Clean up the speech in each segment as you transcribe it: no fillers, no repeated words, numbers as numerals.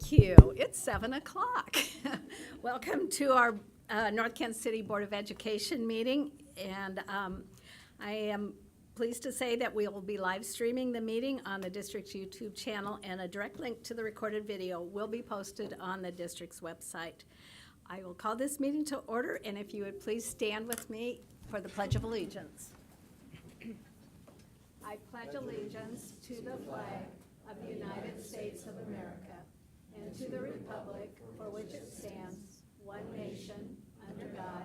Thank you. It's 7 o'clock. Welcome to our North Kansas City Board of Education meeting. And I am pleased to say that we will be live streaming the meeting on the district's YouTube channel, and a direct link to the recorded video will be posted on the district's website. I will call this meeting to order, and if you would please stand with me for the Pledge of Allegiance. I pledge allegiance to the flag of the United States of America and to the republic for which it stands, one nation, under God,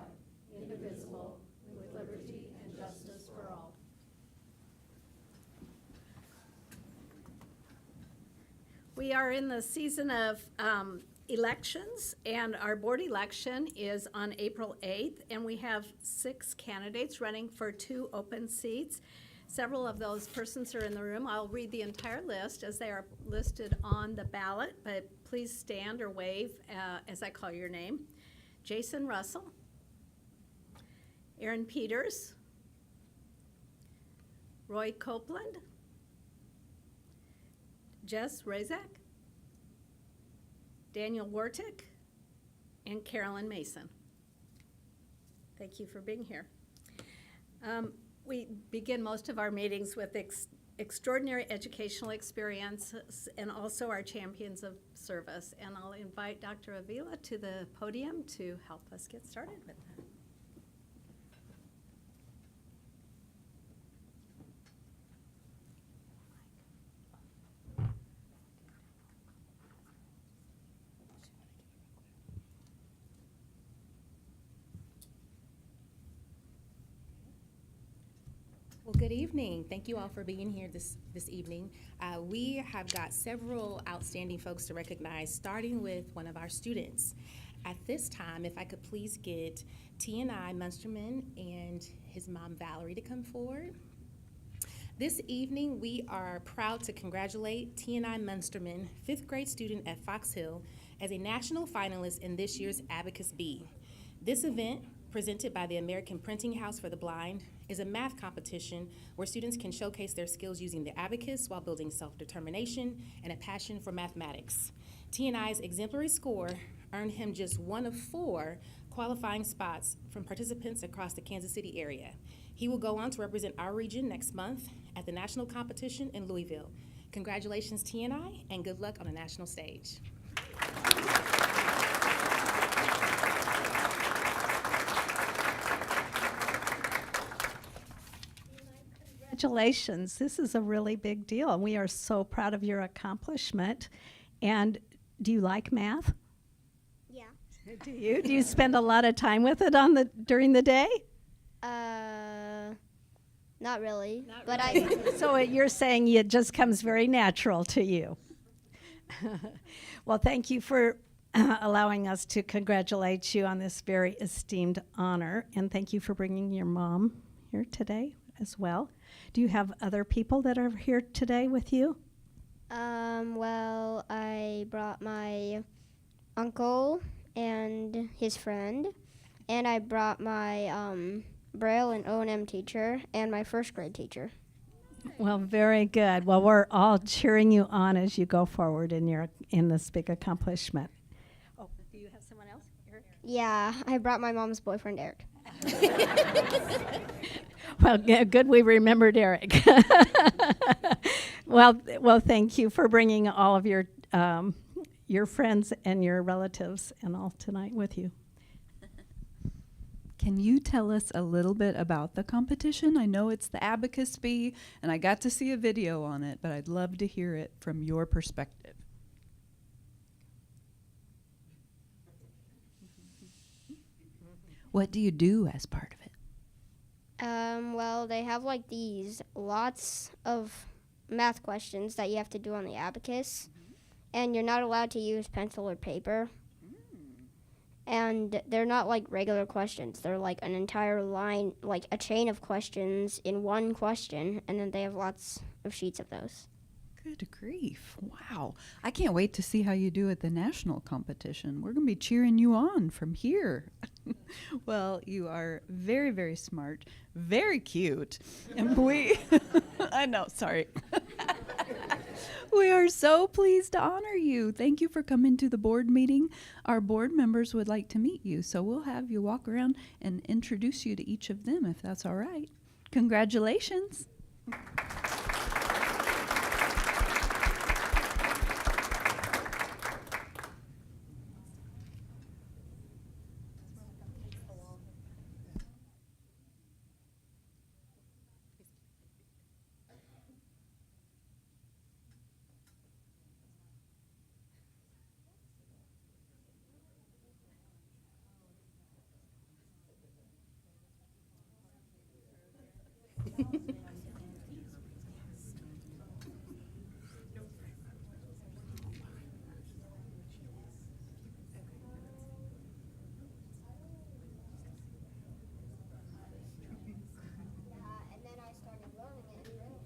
indivisible, with liberty and justice for all. We are in the season of elections, and our board election is on April 8th, and we have 6 candidates running for 2 open seats. Several of those persons are in the room. I'll read the entire list as they are listed on the ballot, but please stand or wave as I call your name. Jason Russell, Aaron Peters, Roy Copeland, Jess Razak, Daniel Wartick, and Carolyn Mason. Thank you for being here. We begin most of our meetings with extraordinary educational experiences and also our champions of service. And I'll invite Dr. Avila to the podium to help us get started with that. Well, good evening. Thank you all for being here this evening. We have got several outstanding folks to recognize, starting with one of our students. At this time, if I could please get T&I Munsterman and his mom, Valerie, to come forward. This evening, we are proud to congratulate T&I Munsterman, 5th grade student at Fox Hill, as a national finalist in this year's Abacus Bee. This event, presented by the American Printing House for the Blind, is a math competition where students can showcase their skills using the abacus while building self-determination and a passion for mathematics. T&I's exemplary score earned him just one of 4 qualifying spots from participants across the Kansas City area. He will go on to represent our region next month at the national competition in Louisville. Congratulations, T&I, and good luck on the national stage. Congratulations. This is a really big deal, and we are so proud of your accomplishment. And do you like math? Yeah. Do you? Do you spend a lot of time with it during the day? Not really. But so you're saying it just comes very natural to you. Well, thank you for allowing us to congratulate you on this very esteemed honor, and thank you for bringing your mom here today as well. Do you have other people that are here today with you? Well, I brought my uncle and his friend, and I brought my Braille and O&M teacher and my 1st grade teacher. Well, very good. Well, we're all cheering you on as you go forward in this big accomplishment. Oh, do you have someone else, Eric? Yeah, I brought my mom's boyfriend, Eric. Well, good we remembered Eric. Well, thank you for bringing all of your friends and your relatives and all tonight with you. Can you tell us a little bit about the competition? I know it's the Abacus Bee, and I got to see a video on it, but I'd love to hear it from your perspective. What do you do as part of it? Well, they have like these lots of math questions that you have to do on the abacus, and you're not allowed to use pencil or paper. And they're not like regular questions. They're like an entire line, like a chain of questions in one question, and then they have lots of sheets of those. Good grief. Wow. I can't wait to see how you do at the national competition. We're going to be cheering you on from here. Well, you are very, very smart, very cute. And I know, sorry. We are so pleased to honor you. Thank you for coming to the board meeting. Our board members would like to meet you, so we'll have you walk around and introduce you to each of them, if that's all right. Congratulations. And then I started learning it in Rome.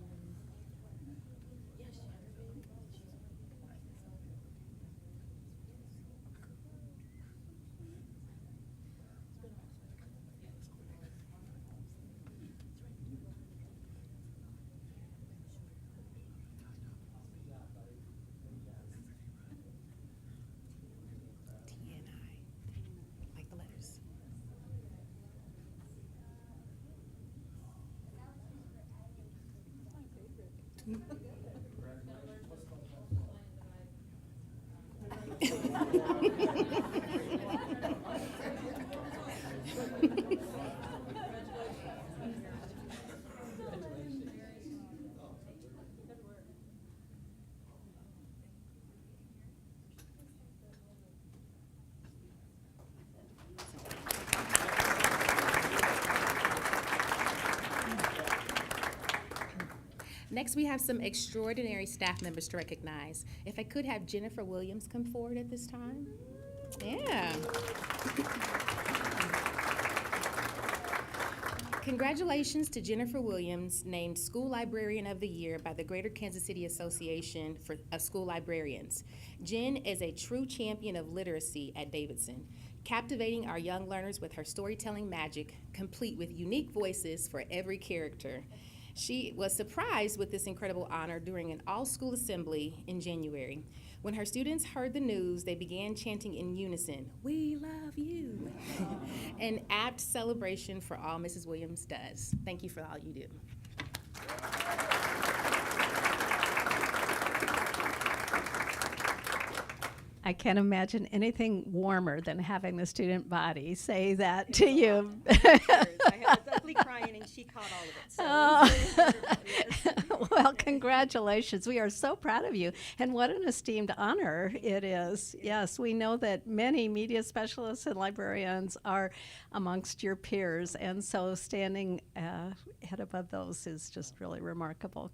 T-N-I, like the letters. Next, we have some extraordinary staff members to recognize. If I could have Jennifer Williams come forward at this time. Yeah. Congratulations to Jennifer Williams, named School Librarian of the Year by the Greater Kansas City Association of School Librarians. Jen is a true champion of literacy at Davidson, captivating our young learners with her storytelling magic, complete with unique voices for every character. She was surprised with this incredible honor during an all-school assembly in January. When her students heard the news, they began chanting in unison, "We love you," an apt celebration for all Mrs. Williams does. Thank you for all you do. I can't imagine anything warmer than having the student body say that to you. I had a ugly crying, and she caught all of it. So Oh. Well, congratulations. We are so proud of you. And what an esteemed honor it is. Yes, we know that many media specialists and librarians are amongst your peers. And so standing head above those is just really remarkable.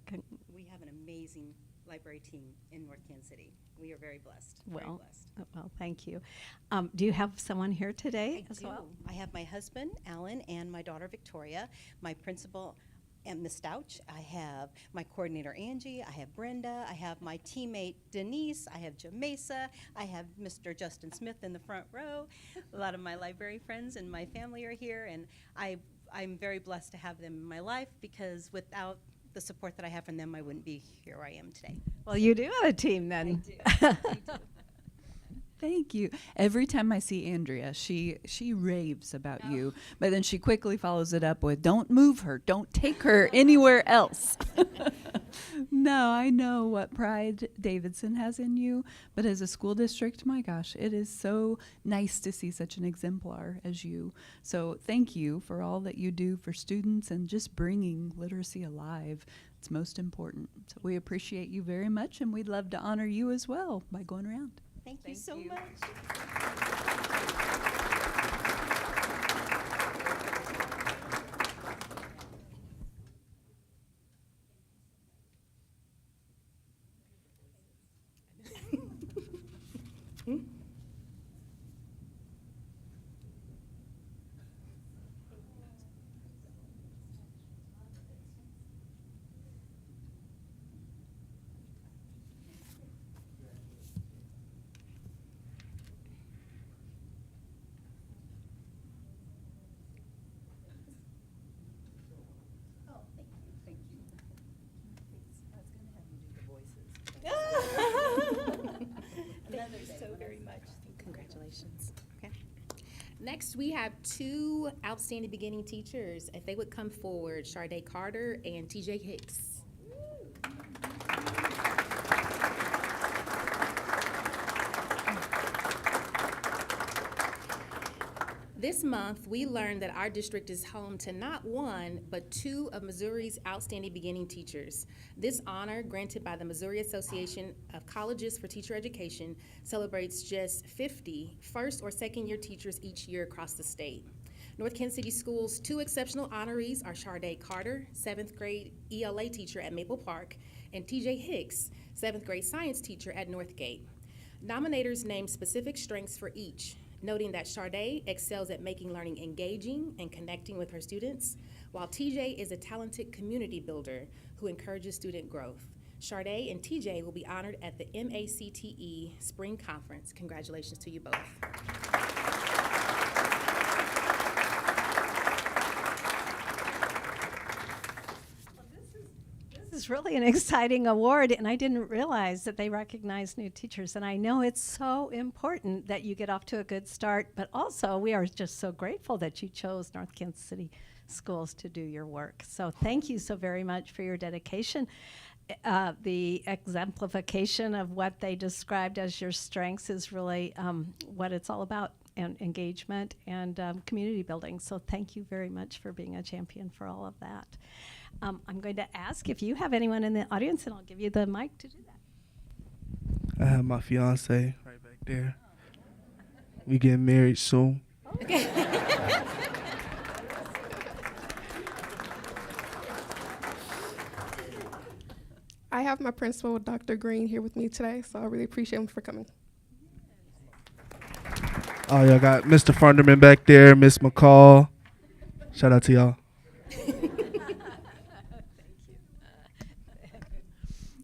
we have an amazing library team in North Kansas City. We are very blessed. Well, thank you. Do you have someone here today as well? I have my husband, Alan, and my daughter, Victoria, my principal, and Miss Stouch. I have my coordinator, Angie. I have Brenda. I have my teammate, Denise. I have Jamesa. I have Mr. Justin Smith in the front row. A lot of my library friends and my family are here, and I'm very blessed to have them in my life, because without the support that I have from them, I wouldn't be here where I am today. Well, you do have a team then. I do. Thank you. Every time I see Andrea, she raves about you, but then she quickly follows it up with, "Don't move her. Don't take her anywhere else." No, I know what pride Davidson has in you, but as a school district, my gosh, it is so nice to see such an exemplar as you. So thank you for all that you do for students and just bringing literacy alive. It's most important. So we appreciate you very much, and we'd love to honor you as well by going around. Thank you so you. much. much. Congratulations. Okay. Next, we have two outstanding beginning teachers. If they would come forward, Sharday Carter and TJ Hicks. This month, we learned that our district is home to not one, but two of Missouri's outstanding beginning teachers. This honor, granted by the Missouri Association of Colleges for Teacher Education, celebrates just 50 first or second year teachers each year across the state. North Kansas City Schools' two exceptional honorees are Sharday Carter, 7th grade ELA teacher at Maple Park, and TJ Hicks, 7th grade science teacher at Northgate. Nominators named specific strengths for each, noting that Sharday excels at making learning engaging and connecting with her students, while TJ is a talented community builder who encourages student growth. Sharday and TJ will be honored at the MACTE Spring Conference. Congratulations to you both. This is really an exciting award, and I didn't realize that they recognize new teachers. And I know it's so important that you get off to a good start, but also we are just so grateful that you chose North Kansas City Schools to do your work. So thank you so very much for your dedication. The exemplification of what they described as your strengths is really what it's all about, and engagement and community building. So thank you very much for being a champion for all of that. I'm going to ask if you have anyone in the audience, and I'll give you the mic to do that. I have my fiance right back there. We getting married soon. I have my principal, Dr. Green, here with me today, so I really appreciate him for coming. Oh, y'all got Mr. Funderman back there, Miss McCall. Shout out to y'all.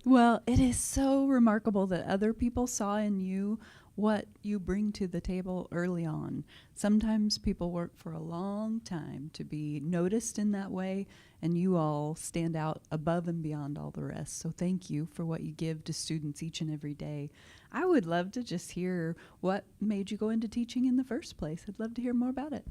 Well, it is so remarkable that other people saw in you what you bring to the table early on. Sometimes people work for a long time to be noticed in that way, and you all stand out above and beyond all the rest. So thank you for what you give to students each and every day. I would love to just hear what made you go into teaching in the first place. I'd love to hear more about it.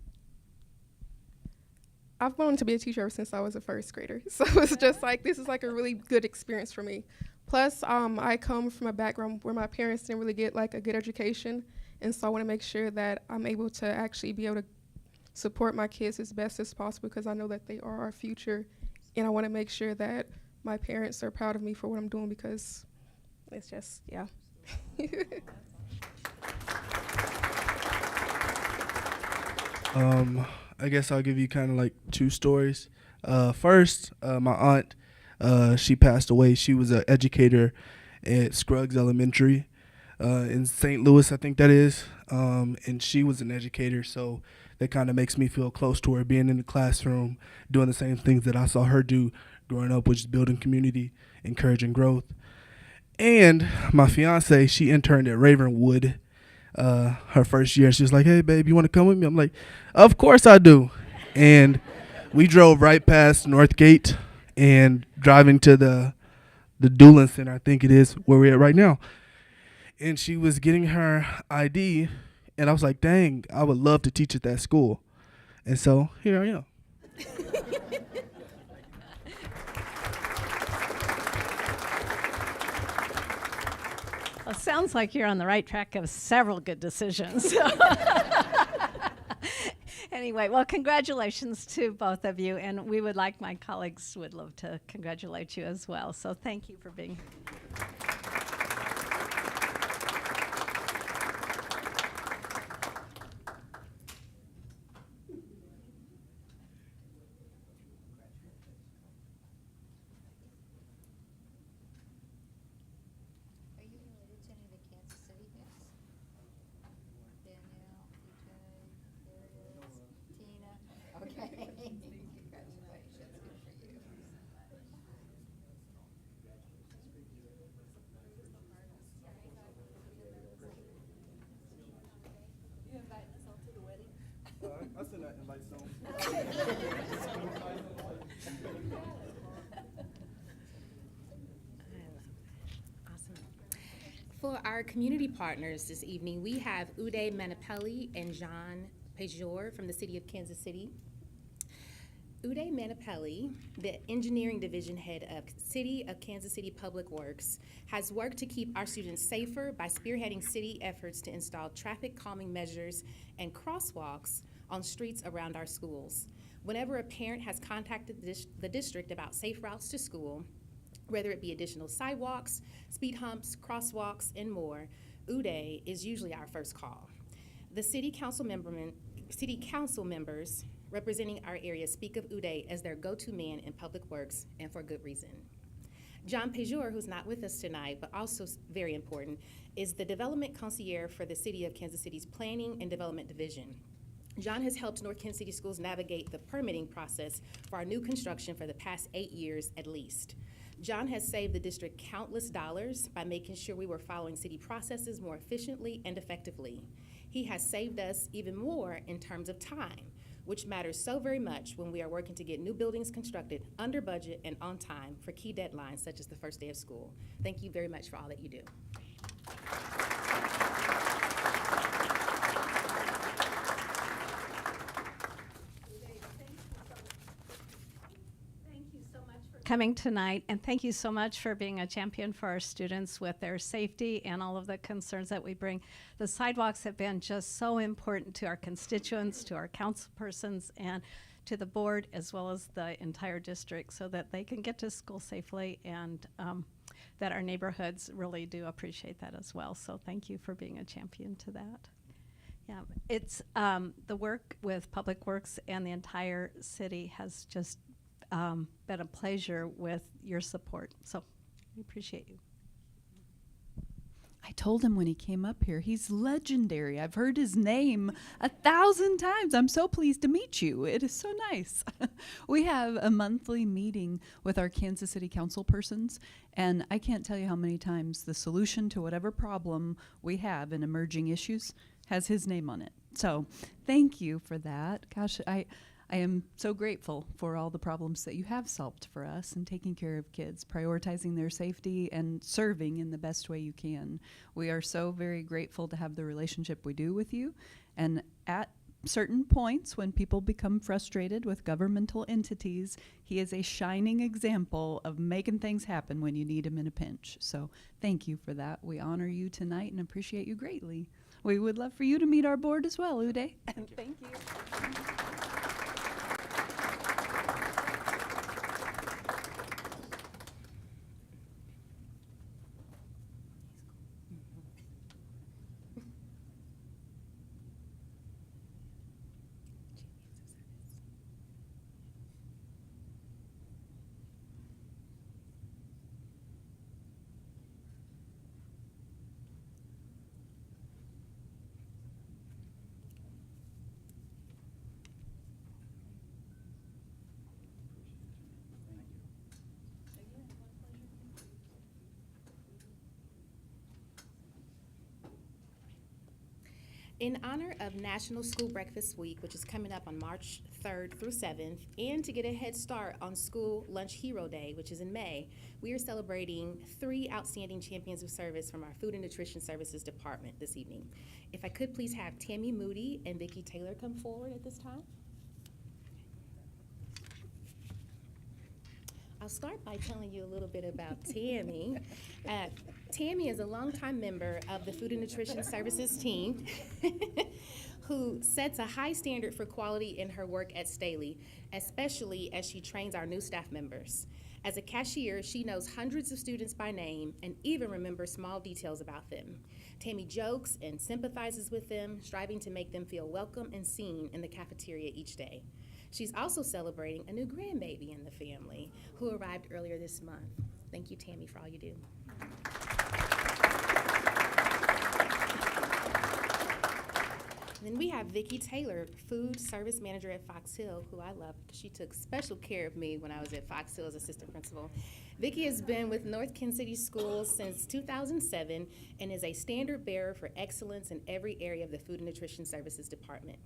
I've wanted to be a teacher ever since I was a first grader, so it's just like, this is like a really good experience for me. Plus, I come from a background where my parents didn't really get like a good education, and so I want to make sure that I'm able to actually be able to support my kids as best as possible, because I know that they are our future, and I want to make sure that my parents are proud of me for what I'm doing, because it's just, yeah. I guess I'll give you kind of like two stories. First, my aunt, she passed away. She was an educator at Scruggs Elementary in St. Louis, I think that is. And she was an educator, so that kind of makes me feel close to her, being in the classroom, doing the same things that I saw her do growing up, which is building community, encouraging growth. And my fiance, she interned at Ravenwood her first year. She was like, "Hey, babe, you want to come with me?" I'm like, "Of course I do." And we drove right past Northgate and driving to the Doolin Center, I think it is, where we're at right now. And she was getting her ID, and I was like, dang, I would love to teach at that school. And so here I am. Well, it sounds like you're on the right track of several good decisions. Anyway, well, congratulations to both of you, and we would like, my colleagues would love to congratulate you as well. So thank you for being here. Are you related to any of the Kansas City Hicks? Danielle, DJ, Darius, Tina? Okay. Congratulations, good for you. I sent that invite soon. Awesome. For our community partners this evening, we have Uday Manapelli and John Pejor from the City of Kansas City. Uday Manapelli, the Engineering Division Head of City of Kansas City Public Works, has worked to keep our students safer by spearheading city efforts to install traffic calming measures and crosswalks on streets around our schools. Whenever a parent has contacted the district about safe routes to school, whether it be additional sidewalks, speed humps, crosswalks, and more, Uday is usually our first call. The city council members representing our area speak of Uday as their go-to man in public works, and for good reason. John Pejor, who's not with us tonight, but also very important, is the development concierge for the City of Kansas City's Planning and Development Division. John has helped North Kansas City Schools navigate the permitting process for our new construction for the past 8 years at least. John has saved the district countless dollars by making sure we were following city processes more efficiently and effectively. He has saved us even more in terms of time, which matters so very much when we are working to get new buildings constructed under budget and on time for key deadlines such as the first day of school. Thank you very much for all that you do. Coming tonight, and thank you so much for being a champion for our students with their safety and all of the concerns that we bring. The sidewalks have been just so important to our constituents, to our council persons, and to the board, as well as the entire district, so that they can get to school safely, and that our neighborhoods really do appreciate that as well. So thank you for being a champion to that. Yeah, it's the work with Public Works and the entire city has just been a pleasure with your support. So we appreciate you. I told him when he came up here, he's legendary. I've heard his name 1,000 times. I'm so pleased to meet you. It is so nice. We have a monthly meeting with our Kansas City council persons, and I can't tell you how many times the solution to whatever problem we have in emerging issues has his name on it. So thank you for that. Gosh, I am so grateful for all the problems that you have solved for us and taking care of kids, prioritizing their safety, and serving in the best way you can. We are so very grateful to have the relationship we do with you. And at certain points, when people become frustrated with governmental entities, he is a shining example of making things happen when you need him in a pinch. So thank you for that. We honor you tonight and appreciate you greatly. We would love for you to meet our board as well, Uday. And thank you. In honor of National School Breakfast Week, which is coming up on March 3rd through 7th, and to get a head start on School Lunch Hero Day, which is in May, we are celebrating 3 outstanding champions of service from our Food and Nutrition Services Department this evening. If I could please have Tammy Moody and Vicki Taylor come forward at this time. I'll start by telling you a little bit about Tammy. Tammy is a longtime member of the Food and Nutrition Services team who sets a high standard for quality in her work at Staley, especially as she trains our new staff members. As a cashier, she knows hundreds of students by name and even remembers small details about them. Tammy jokes and sympathizes with them, striving to make them feel welcome and seen in the cafeteria each day. She's also celebrating a new grandbaby in the family who arrived earlier this month. Thank you, Tammy, for all you do. Then we have Vicki Taylor, Food Service Manager at Fox Hill, who I love because she took special care of me when I was at Fox Hill as assistant principal. Vicki has been with North Kansas City Schools since 2007 and is a standard bearer for excellence in every area of the Food and Nutrition Services Department.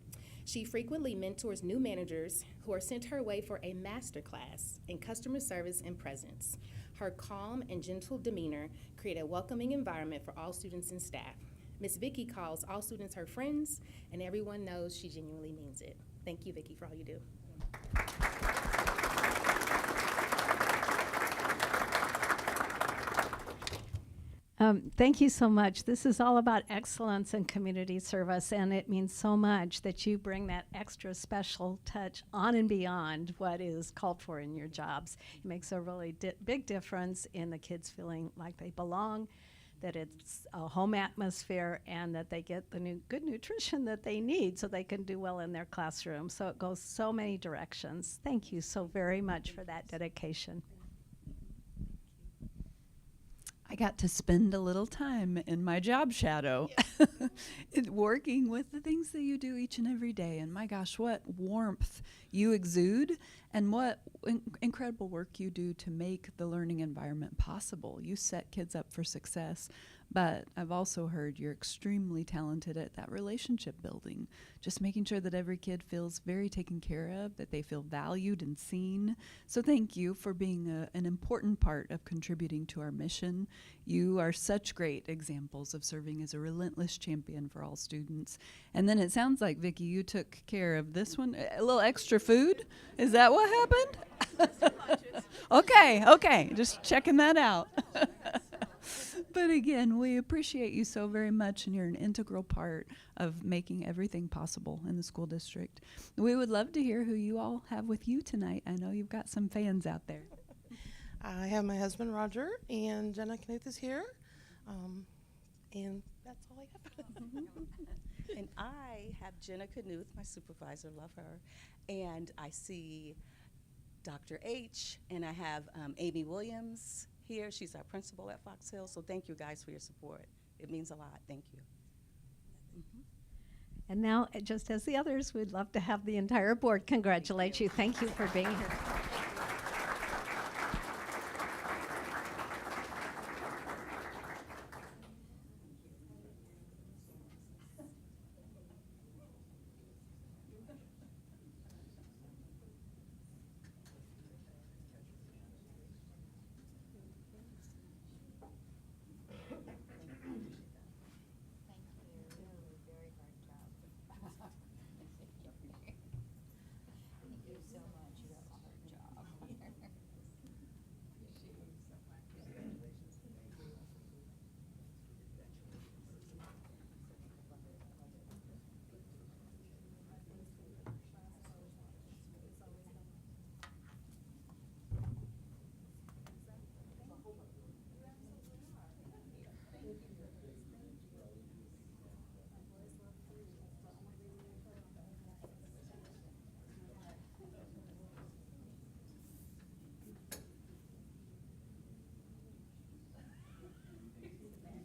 She frequently mentors new managers who are sent her way for a masterclass in customer service and presence. Her calm and gentle demeanor create a welcoming environment for all students and staff. Miss Vicky calls all students her friends, and everyone knows she genuinely means it. Thank you, Vicky, for all you do. Thank you so much. This is all about excellence in community service, and it means so much that you bring that extra special touch on and beyond what is called for in your jobs. It makes a really big difference in the kids feeling like they belong, that it's a home atmosphere, and that they get the good nutrition that they need so they can do well in their classroom. So it goes so many directions. Thank you so very much for that dedication. I got to spend a little time in my job shadow working with the things that you do each and every day. And my gosh, what warmth you exude, and what incredible work you do to make the learning environment possible. You set kids up for success, but I've also heard you're extremely talented at that relationship building, just making sure that every kid feels very taken care of, that they feel valued and seen. So thank you for being an important part of contributing to our mission. You are such great examples of serving as a relentless champion for all students. And then it sounds like, Vicki, you took care of this one. A little extra food? Is that what happened? Okay, just checking that out. But again, we appreciate you so very much, and you're an integral part of making everything possible in the school district. We would love to hear who you all have with you tonight. I know you've got some fans out there. I have my husband Roger, and Jenna Knuth is here, and that's all I have. And I have Jenna Knuth, my supervisor, love her, and I see Dr. H, and I have Amy Williams here. She's our principal at Fox Hill, so thank you guys for your support. It means a lot. Thank you. And now, just as the others, we'd love to have the entire board congratulate you. Thank you for being here. Very hard job. Thank you so much. You have a hard job.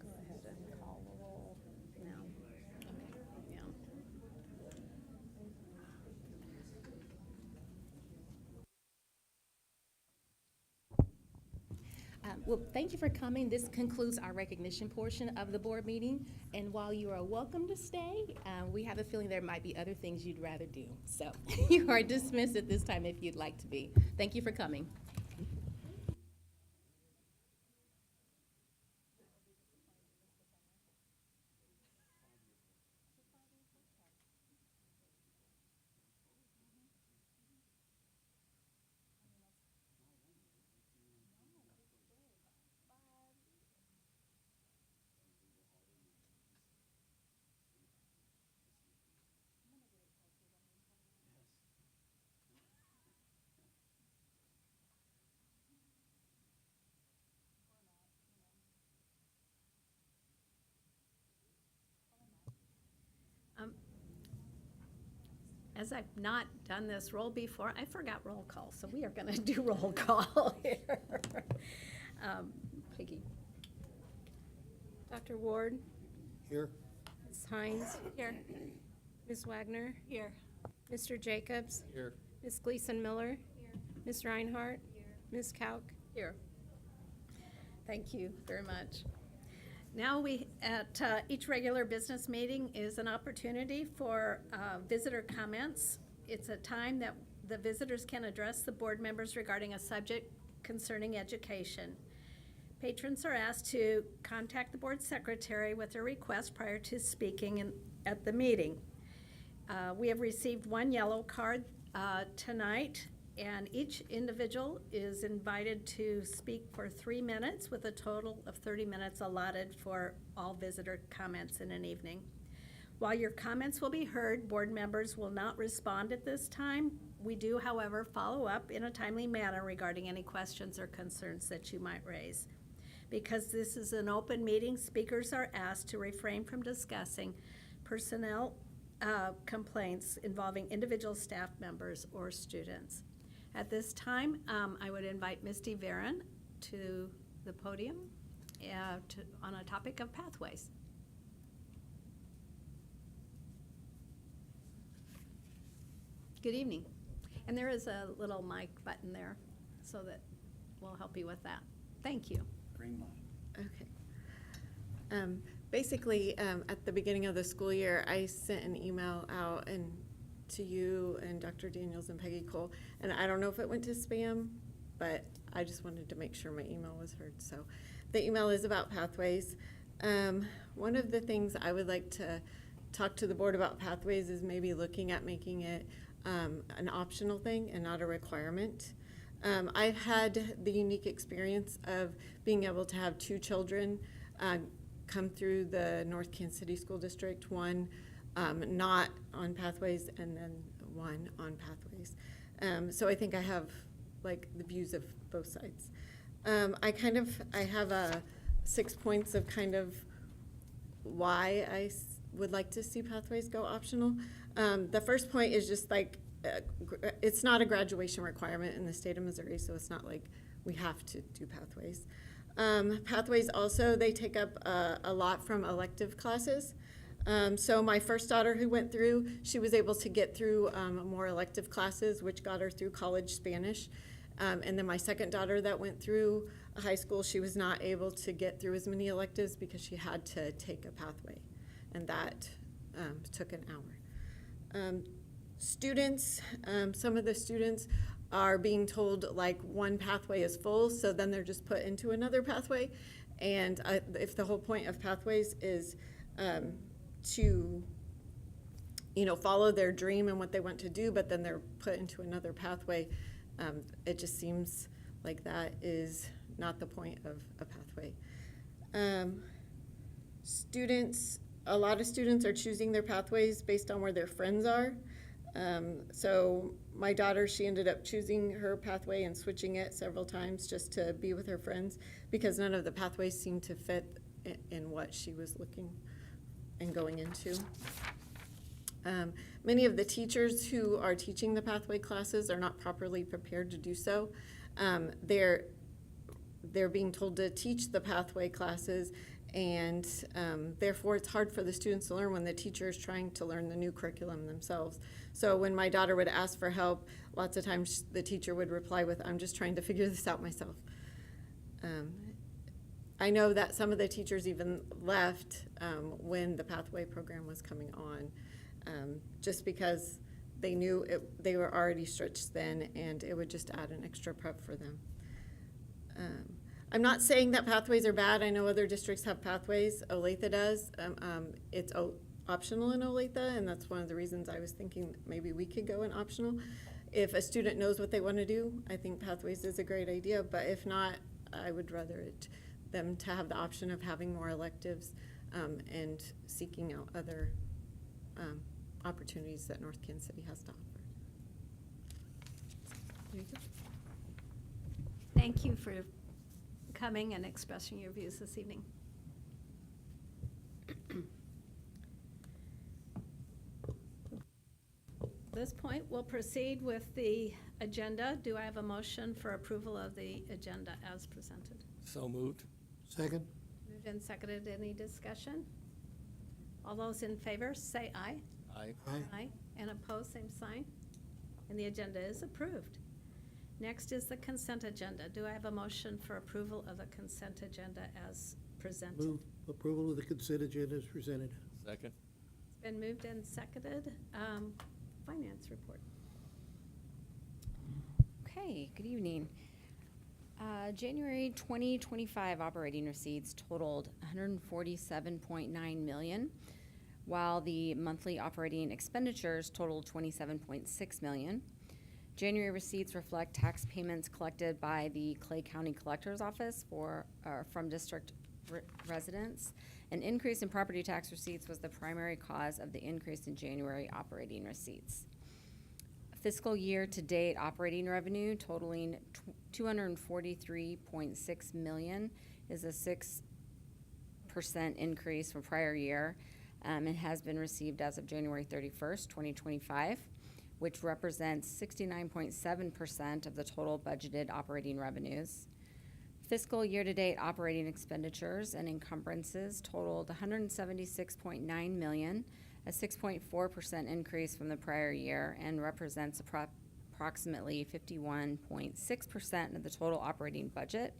Go ahead and call the roll now. Yeah. Well, thank you for coming. This concludes our recognition portion of the board meeting. And while you are welcome to stay, we have a feeling there might be other things you'd rather do. So you are dismissed at this time if you'd like to be. Thank you for coming. As I've not done this roll before, I forgot roll call, so we are going to do roll call here. Peggy. Dr. Ward, Here. Ms. Hines. Here. Ms. Wagner. Here. Mr. Jacobs. Here. Ms. Gleason Miller. Here. Ms. Reinhardt. Here. Ms. Kauk. Here. Thank you very much. Now each regular business meeting is an opportunity for visitor comments. It's a time that the visitors can address the board members regarding a subject concerning education. Patrons are asked to contact the board secretary with their request prior to speaking at the meeting. We have received one yellow card tonight, and each individual is invited to speak for 3 minutes with a total of 30 minutes allotted for all visitor comments in an evening. While your comments will be heard, board members will not respond at this time. We do, however, follow up in a timely manner regarding any questions or concerns that you might raise. Because this is an open meeting, speakers are asked to refrain from discussing personnel complaints involving individual staff members or students. At this time, I would invite Misty Varon to the podium on a topic of pathways. Good evening. And there is a little mic button there so that we'll help you with that. Thank you. Green light. Okay. Basically, at the beginning of the school year, I sent an email out to you and Dr. Daniels and Peggy Cole, and I don't know if it went to spam, but I just wanted to make sure my email was heard. So the email is about pathways. One of the things I would like to talk to the board about pathways is maybe looking at making it an optional thing and not a requirement. I've had the unique experience of being able to have 2 children come through the North Kansas City School District, one not on pathways and then one on pathways. So I think I have like the views of both sides. I have 6 points of kind of why I would like to see pathways go optional. The first point is just like, it's not a graduation requirement in the state of Missouri, so it's not like we have to do pathways. Pathways also, they take up a lot from elective classes. So my first daughter who went through, she was able to get through more elective classes, which got her through college Spanish. And then my second daughter that went through high school, she was not able to get through as many electives because she had to take a pathway, and that took an hour. Students, some of the students are being told like one pathway is full, so then they're just put into another pathway. And if the whole point of pathways is to follow their dream and what they want to do, but then they're put into another pathway, it just seems like that is not the point of a pathway. Students, a lot of students are choosing their pathways based on where their friends are. So my daughter, she ended up choosing her pathway and switching it several times just to be with her friends because none of the pathways seemed to fit in what she was looking and going into. Many of the teachers who are teaching the pathway classes are not properly prepared to do so. They're being told to teach the pathway classes, and therefore it's hard for the students to learn when the teacher is trying to learn the new curriculum themselves. So when my daughter would ask for help, lots of times the teacher would reply with, "I'm just trying to figure this out myself." I know that some of the teachers even left when the pathway program was coming on, just because they knew they were already stretched thin and it would just add an extra prep for them. I'm not saying that pathways are bad. I know other districts have pathways. Olathe does. It's optional in Olathe, and that's one of the reasons I was thinking maybe we could go in optional. If a student knows what they want to do, I think pathways is a great idea, but if not, I would rather them to have the option of having more electives and seeking out other opportunities that North Kansas City has to offer. There you go. Thank you for coming and expressing your views this evening. At this point, we'll proceed with the agenda. Do I have a motion for approval of the agenda as presented? So moved. Second. Moved and seconded. Any discussion? All those in favor, say aye. Aye. Aye. And opposed, same sign. And the agenda is approved. Next is the consent agenda. Do I have a motion for approval of the consent agenda as presented? Moved. Approval of the consent agenda is presented. Second. It's been moved and seconded. Finance report. Okay, good evening. January 2025 operating receipts totaled $147.9 million, while the monthly operating expenditures totaled $27.6 million. January receipts reflect tax payments collected by the Clay County Collector's Office from district residents. An increase in property tax receipts was the primary cause of the increase in January operating receipts. Fiscal year to date operating revenue totaling $243.6 million is a 6% increase from prior year. It has been received as of January 31st, 2025, which represents 69.7% of the total budgeted operating revenues. Fiscal year-to-date operating expenditures and encumbrances totaled $176.9 million, a 6.4% increase from the prior year, and represents approximately 51.6% of the total operating budget.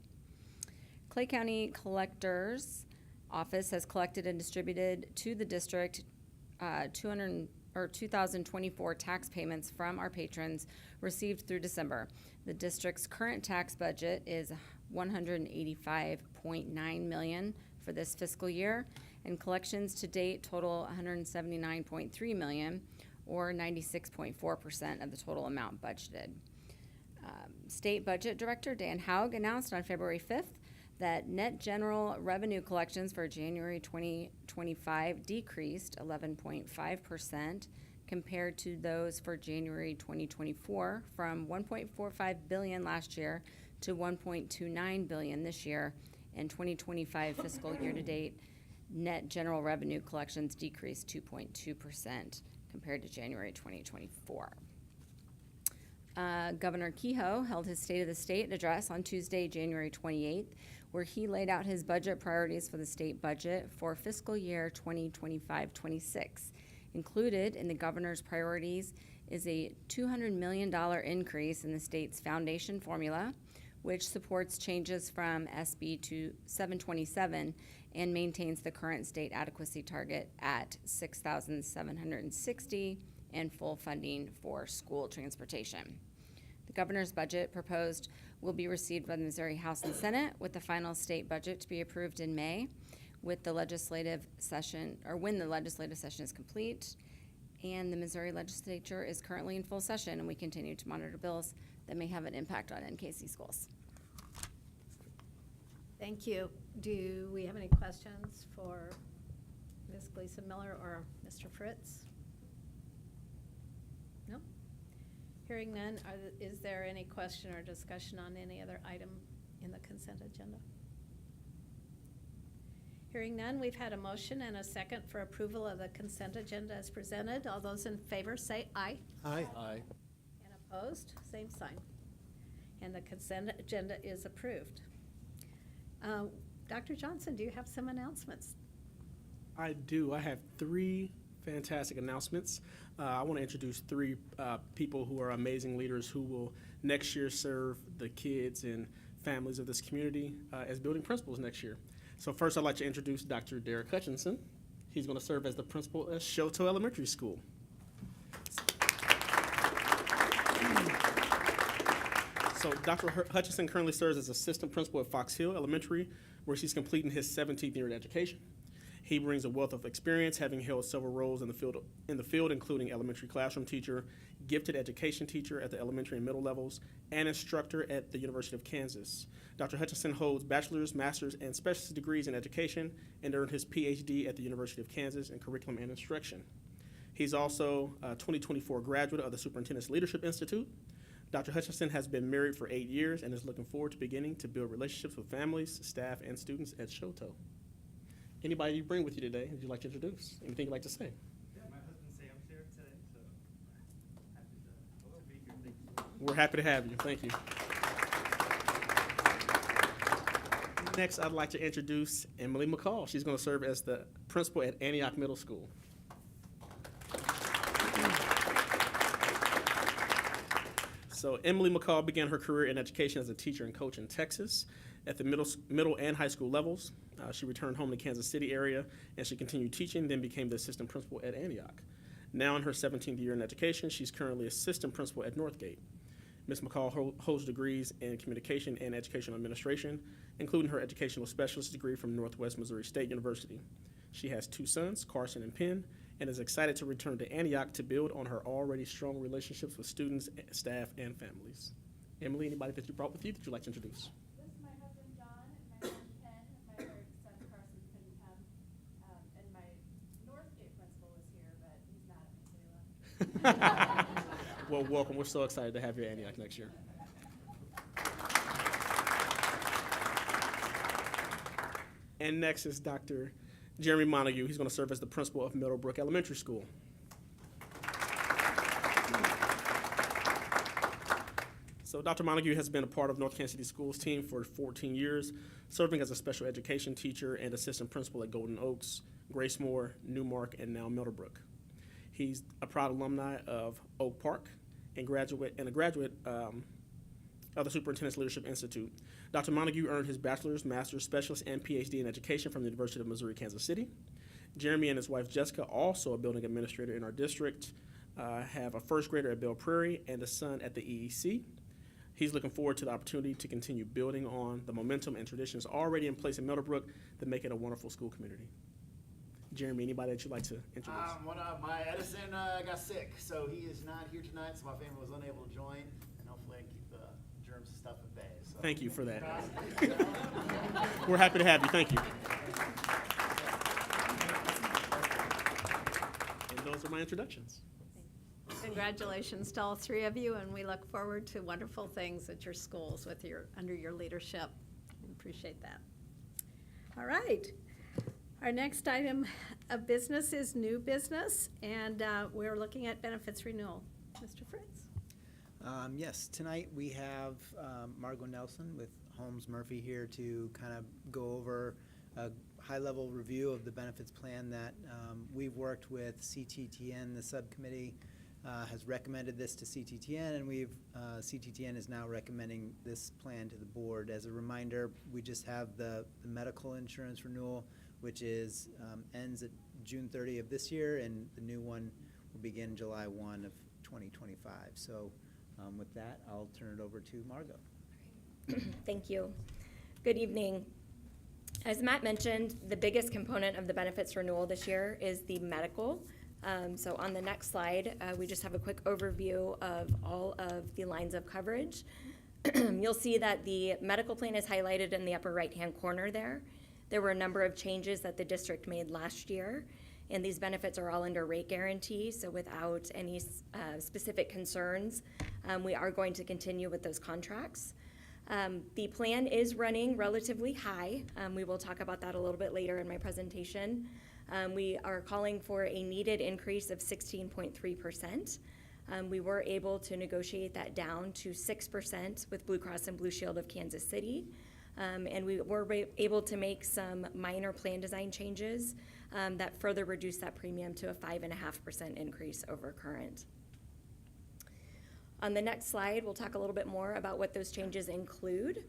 Clay County Collector's Office has collected and distributed to the district 2024 tax payments from our patrons received through December. The district's current tax budget is $185.9 million for this fiscal year, and collections to date total $179.3 million, or 96.4% of the total amount budgeted. State Budget Director Dan Haug announced on February 5th that net general revenue collections for January 2025 decreased 11.5% compared to those for January 2024, from $1.45 billion last year to $1.29 billion this year. In 2025 fiscal year-to-date, net general revenue collections decreased 2.2% compared to January 2024. Governor Kehoe held his State of the State address on Tuesday, January 28th, where he laid out his budget priorities for the state budget for fiscal year 2025-26. Included in the governor's priorities is a $200 million increase in the state's foundation formula, which supports changes from SB 727 and maintains the current state adequacy target at $6,760 and full funding for school transportation. The governor's budget proposed will be received by the Missouri House and Senate, with the final state budget to be approved in May, with the legislative session, or when the legislative session is complete. And the Missouri legislature is currently in full session, and we continue to monitor bills that may have an impact on NKC schools. Thank you. Do we have any questions for Ms. Gleason Miller or Mr. Fritz? No? Hearing none, is there any question or discussion on any other item in the consent agenda? Hearing none, we've had a motion and a second for approval of the consent agenda as presented. All those in favor say aye. Aye. Aye. And opposed, same sign. And the consent agenda is approved. Dr. Johnson, do you have some announcements? I do. I have three fantastic announcements. I want to introduce three people who are amazing leaders who will next year serve the kids and families of this community as building principals next year. So first, I'd like to introduce Dr. Derek Hutchinson. He's going to serve as the principal at Shoto Elementary School. So Dr. Hutchinson currently serves as assistant principal at Fox Hill Elementary, where she's completing his 17th year in education. He brings a wealth of experience, having held several roles in the field, including elementary classroom teacher, gifted education teacher at the elementary and middle levels, and instructor at the University of Kansas. Dr. Hutchinson holds bachelor's, master's, and specialty degrees in education and earned his PhD at the University of Kansas in curriculum and instruction. He's also a 2024 graduate of the Superintendent's Leadership Institute. Dr. Hutchinson has been married for 8 years and is looking forward to beginning to build relationships with families, staff, and students at Shoto. Anybody you bring with you today that you'd like to introduce? Anything you'd like to say? Yeah, my husband Sam's here today, so happy to be here. Thank you. We're happy to have you. Thank you. Next, I'd like to introduce Emily McCall. She's going to serve as the principal at Antioch Middle School. So Emily McCall began her career in education as a teacher and coach in Texas. at the middle and high school levels. She returned home to Kansas City area, and she continued teaching, then became the assistant principal at Antioch. Now in her 17th year in education, she's currently assistant principal at Northgate. Ms. McCall holds degrees in communication and educational administration, including her educational specialist degree from Northwest Missouri State University. She has 2 sons, Carson and Penn, and is excited to return to Antioch to build on her already strong relationships with students, staff, and families. Emily, anybody that you brought with you that you'd like to introduce? This is my husband John and my son Ken. My other son Carson couldn't come, and my Northgate principal was here, but he's mad at me, so he left. Well, welcome. We're so excited to have you at Antioch next year. And next is Dr. Jeremy Montague. He's going to serve as the principal of Meadowbrook Elementary School. So Dr. Montague has been a part of North Kansas City Schools team for 14 years, serving as a special education teacher and assistant principal at Golden Oaks, Gracemore, Newmark, and now Meadowbrook. He's a proud alumni of Oak Park and a graduate of the Superintendent's Leadership Institute. Dr. Montague earned his bachelor's, master's, specialist, and PhD in education from the University of Missouri, Kansas City. Jeremy and his wife Jessica, also a building administrator in our district, have a first grader at Belle Prairie and a son at the EEC. He's looking forward to the opportunity to continue building on the momentum and traditions already in place in Meadowbrook that make it a wonderful school community. Jeremy, anybody that you'd like to introduce? My Edison got sick, so he is not here tonight, so my family was unable to join, and hopefully I can keep the germs and stuff at bay. So. Thank you for that. We're happy to have you. Thank you. And those are my introductions. Congratulations to all 3 of you, and we look forward to wonderful things at your schools under your leadership. Appreciate that. All right. Our next item of business is new business, and we're looking at benefits renewal. Mr. Fritz. Yes, tonight we have Margot Nelson with Holmes Murphy here to kind of go over a high-level review of the benefits plan that we've worked with CTTN. The subcommittee has recommended this to CTTN, and CTTN is now recommending this plan to the board. As a reminder, we just have the medical insurance renewal, which is ends at June 30 of this year, and the new one will begin July 1 of 2025. So with that, I'll turn it over to Margot. Thank you. Good evening. As Matt mentioned, the biggest component of the benefits renewal this year is the medical. So on the next slide, we just have a quick overview of all of the lines of coverage. You'll see that the medical plan is highlighted in the upper right-hand corner there. There were a number of changes that the district made last year, and these benefits are all under rate guarantee, so without any specific concerns, we are going to continue with those contracts. The plan is running relatively high. We will talk about that a little bit later in my presentation. We are calling for a needed increase of 16.3%. We were able to negotiate that down to 6% with Blue Cross and Blue Shield of Kansas City. And we were able to make some minor plan design changes that further reduce that premium to a 5.5% increase over current. On the next slide, we'll talk a little bit more about what those changes include.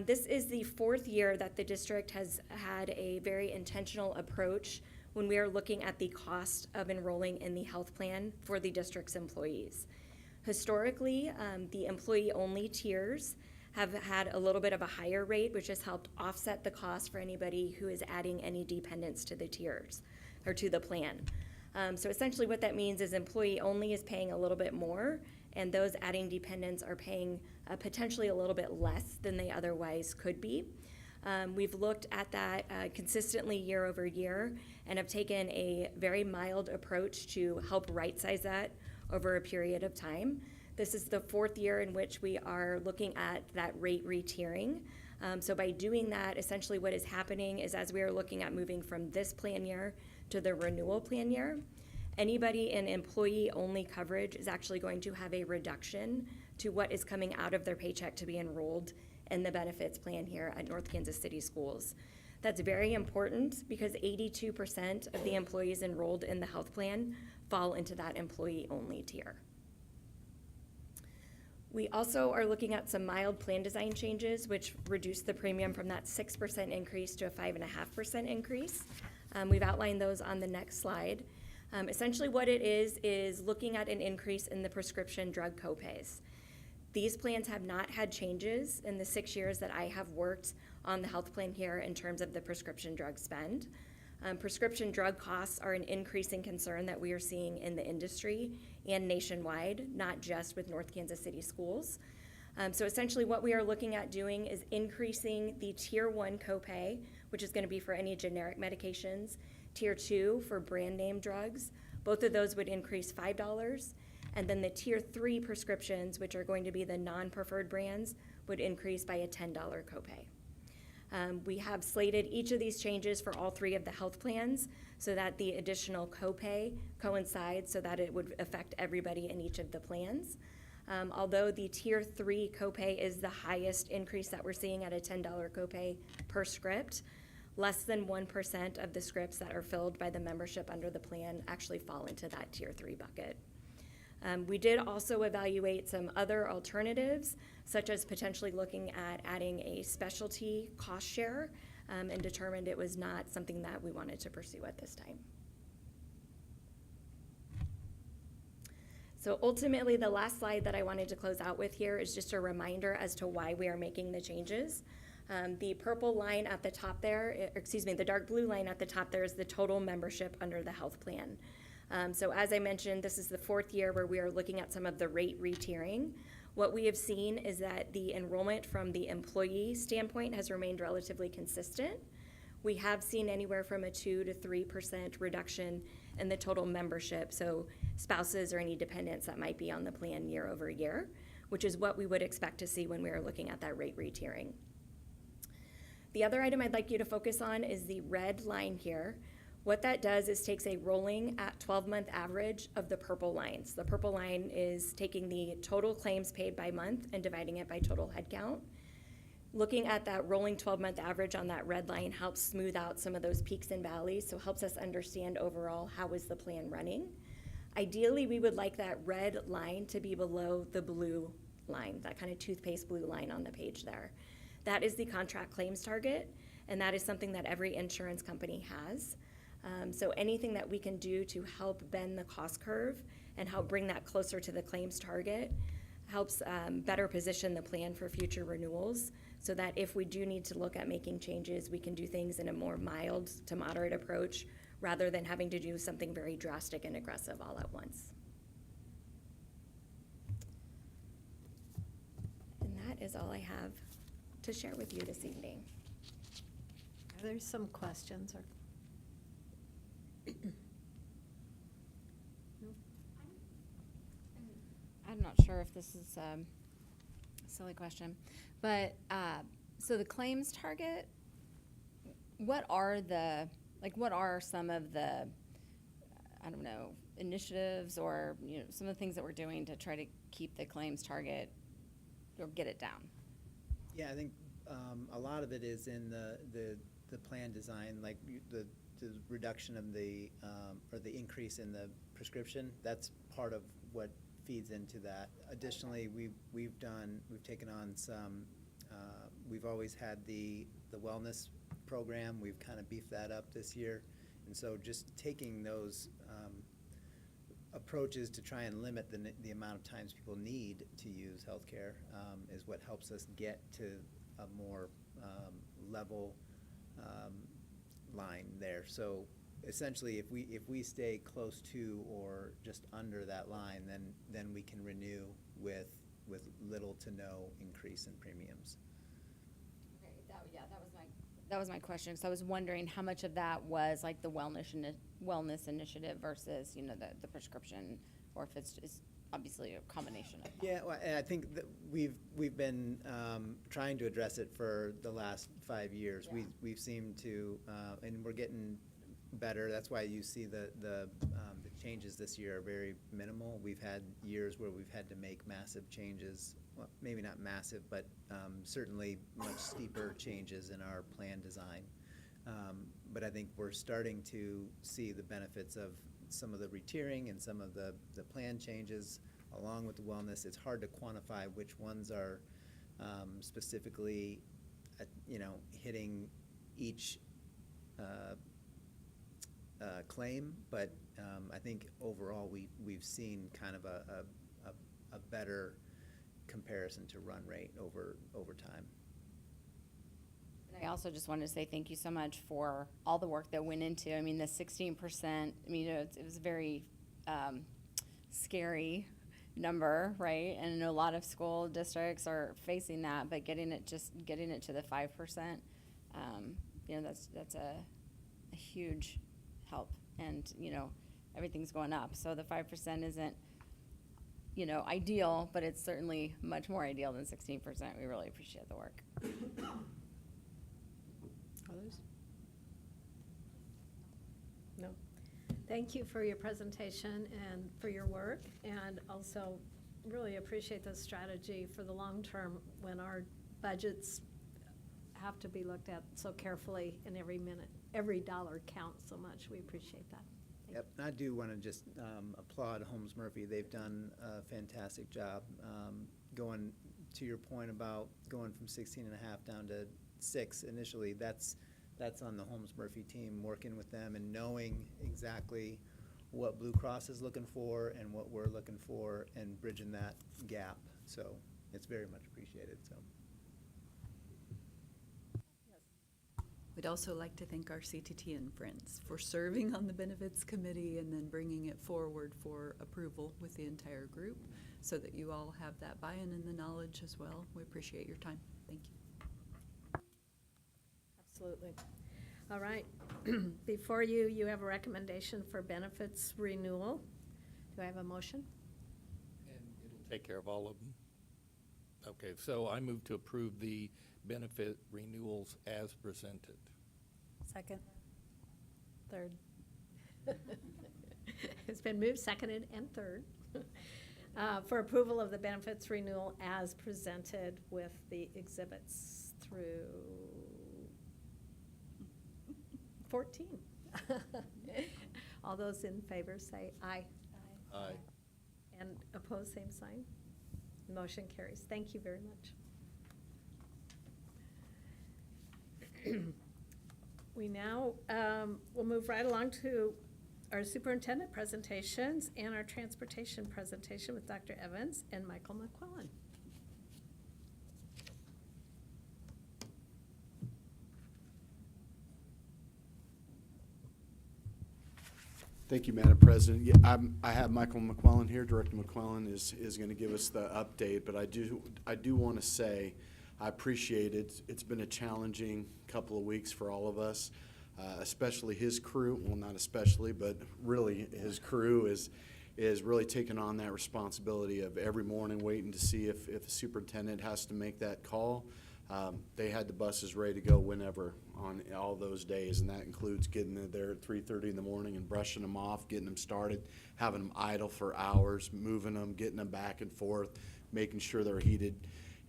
This is the 4th year that the district has had a very intentional approach when we are looking at the cost of enrolling in the health plan for the district's employees. Historically, the employee-only tiers have had a little bit of a higher rate, which has helped offset the cost for anybody who is adding any dependents to the tiers or to the plan. So essentially what that means is employee-only is paying a little bit more, and those adding dependents are paying potentially a little bit less than they otherwise could be. We've looked at that consistently year over year and have taken a very mild approach to help right-size that over a period of time. This is the 4th year in which we are looking at that rate re-tiering. So by doing that, essentially what is happening is as we are looking at moving from this plan year to the renewal plan year, anybody in employee-only coverage is actually going to have a reduction to what is coming out of their paycheck to be enrolled in the benefits plan here at North Kansas City Schools. That's very important because 82% of the employees enrolled in the health plan fall into that employee-only tier. We also are looking at some mild plan design changes, which reduce the premium from that 6% increase to a 5.5% increase. We've outlined those on the next slide. Essentially what it is looking at an increase in the prescription drug copays. These plans have not had changes in the 6 years that I have worked on the health plan here in terms of the prescription drug spend. Prescription drug costs are an increasing concern that we are seeing in the industry and nationwide, not just with North Kansas City schools. So essentially what we are looking at doing is increasing the Tier 1 copay, which is going to be for any generic medications, Tier 2 for brand name drugs. Both of those would increase $5. And then the Tier 3 prescriptions, which are going to be the non-preferred brands, would increase by a $10 copay. We have slated each of these changes for all 3 of the health plans so that the additional copay coincides so that it would affect everybody in each of the plans. Although the Tier 3 copay is the highest increase that we're seeing at a $10 copay per script, less than 1% of the scripts that are filled by the membership under the plan actually fall into that Tier 3 bucket. We did also evaluate some other alternatives, such as potentially looking at adding a specialty cost share, and determined it was not something that we wanted to pursue at this time. So ultimately, the last slide that I wanted to close out with here is just a reminder as to why we are making the changes. The purple line at the top there, the dark blue line at the top there is the total membership under the health plan. So as I mentioned, this is the 4th year where we are looking at some of the rate re-tiering. What we have seen is that the enrollment from the employee standpoint has remained relatively consistent. We have seen anywhere from a 2 to 3% reduction in the total membership, so spouses or any dependents that might be on the plan year over year, which is what we would expect to see when we are looking at that rate re-tiering. The other item I'd like you to focus on is the red line here. What that does is takes a rolling at 12-month average of the purple lines. The purple line is taking the total claims paid by month and dividing it by total headcount. Looking at that rolling 12-month average on that red line helps smooth out some of those peaks and valleys, so helps us understand overall how is the plan running. Ideally, we would like that red line to be below the blue line, that kind of toothpaste blue line on the page there. That is the contract claims target, and that is something that every insurance company has. So anything that we can do to help bend the cost curve and help bring that closer to the claims target helps better position the plan for future renewals so that if we do need to look at making changes, we can do things in a more mild to moderate approach rather than having to do something very drastic and aggressive all at once. And that is all I have to share with you this evening. Are there some questions or? I'm not sure if this is a silly question, but so the claims target, what are some of the, I don't know, initiatives or some of the things that we're doing to try to keep the claims target or get it down? Yeah, I think a lot of it is in the plan design, like the reduction of the or the increase in the prescription. That's part of what feeds into that. Additionally, we've taken on some. We've always had the wellness program. We've kind of beefed that up this year, and so just taking those approaches to try and limit the amount of times people need to use healthcare is what helps us get to a more level line there. So essentially, if we stay close to or just under that line, then we can renew with little to no increase in premiums. Okay, that was my question. So I was wondering how much of that was like the wellness initiative versus the prescription, or if it's obviously a combination of that. Yeah, well, and I think that we've been trying to address it for the last 5 years. Yeah. We've seemed to, and we're getting better. That's why you see the changes this year are very minimal. We've had years where we've had to make massive changes. Well, maybe not massive, but certainly much steeper changes in our plan design. But I think we're starting to see the benefits of some of the retiering and some of the plan changes along with the wellness. It's hard to quantify which ones are specifically, hitting each claim, but I think overall we've seen kind of a better comparison to run rate over time. And I also just wanted to say thank you so much for all the work that went into, I mean, the 16%, I mean, it was a very scary number, right? And a lot of school districts are facing that, but getting it to the 5%, that's a huge help. And, everything's going up. So the 5% isn't, ideal, but it's certainly much more ideal than 16%. We really appreciate the work. Others? No. Thank you for your presentation and for your work, and also really appreciate the strategy for the long term when our budgets have to be looked at so carefully, and every minute, every dollar counts so much. We appreciate that. Yep, and I do want to just applaud Holmes Murphy. They've done a fantastic job going to your point about going from 16 and a half down to 6 initially. That's on the Holmes Murphy team, working with them and knowing exactly what Blue Cross is looking for and what we're looking for and bridging that gap. So it's very much appreciated. So. We'd also like to thank our CTT and friends for serving on the benefits committee and then bringing it forward for approval with the entire group so that you all have that buy-in and the knowledge as well. We appreciate your time. Thank you. Absolutely. All right. Before you have a recommendation for benefits renewal. Do I have a motion? And it'll take care of all of them. Okay, so I move to approve the benefit renewals as presented. Second. Third. It's been moved, seconded, and third for approval of the benefits renewal as presented with the exhibits through 14. All those in favor say aye. Aye. And opposed, same sign. Motion carries. Thank you very much. We now will move right along to our superintendent presentations and our transportation presentation with Dr. Evans and Michael McQuillan. Thank you, Madam President. Yeah, I have Michael McQuillan here. Director McQuillan is going to give us the update, but I do want to say I appreciate it. It's been a challenging couple of weeks for all of us, especially his crew. Well, not especially, but really his crew is really taking on that responsibility of every morning waiting to see if the superintendent has to make that call. They had the buses ready to go whenever on all those days, and that includes getting there at 3:30 in the morning and brushing them off, getting them started, having them idle for hours, moving them, getting them back and forth, making sure they're heated.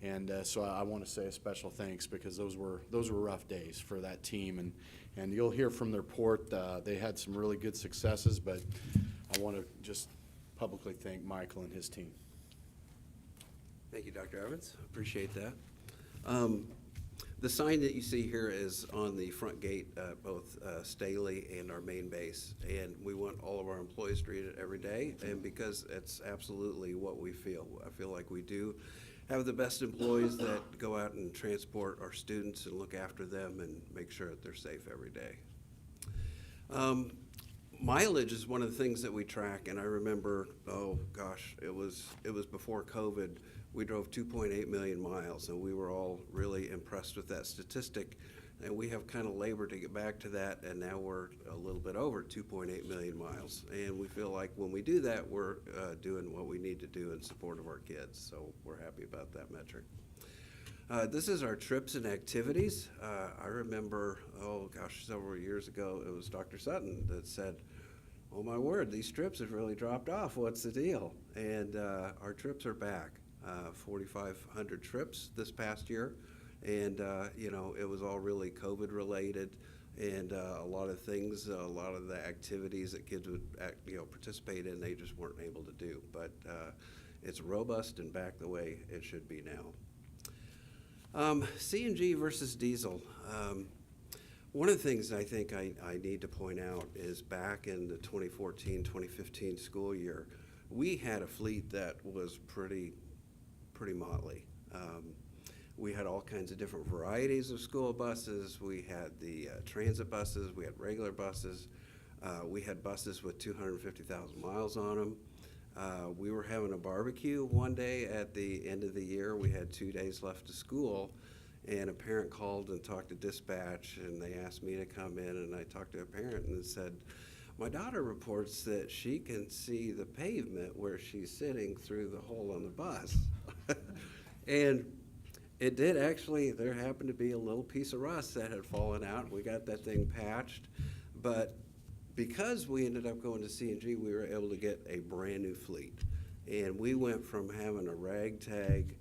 And so I want to say a special thanks because those were rough days for that team, and you'll hear from the report they had some really good successes, but I want to just publicly thank Michael and his team. Thank you, Dr. Evans. Appreciate that. The sign that you see here is on the front gate at both Staley and our main base, and we want all of our employees to read it every day, and because it's absolutely what we feel. I feel like we do have the best employees that go out and transport our students and look after them and make sure that they're safe every day. Mileage is one of the things that we track, and I remember, oh gosh, it was before COVID. We drove 2.8 million miles, and we were all really impressed with that statistic. And we have kind of labored to get back to that, and now we're a little bit over 2.8 million miles. And we feel like when we do that, we're doing what we need to do in support of our kids. So we're happy about that metric. This is our trips and activities. I remember, oh gosh, several years ago, it was Dr. Sutton that said, oh my word, these trips have really dropped off. What's the deal? And our trips are back. 4,500 trips this past year, and it was all really COVID related, and a lot of things, a lot of the activities that kids would participate in, they just weren't able to do. But It's robust and back the way it should be now. CNG versus diesel. One of the things I think I need to point out is back in the 2014-2015 school year, we had a fleet that was pretty motley. We had all kinds of different varieties of school buses. We had the transit buses. We had regular buses. We had buses with 250,000 miles on them. We were having a barbecue one day at the end of the year. We had 2 days left of school, and a parent called and talked to dispatch, and they asked me to come in, and I talked to a parent and said, my daughter reports that she can see the pavement where she's sitting through the hole on the bus. And it did actually, there happened to be a little piece of rust that had fallen out. We got that thing patched, but because we ended up going to CNG, we were able to get a brand new fleet. And we went from having a ragtag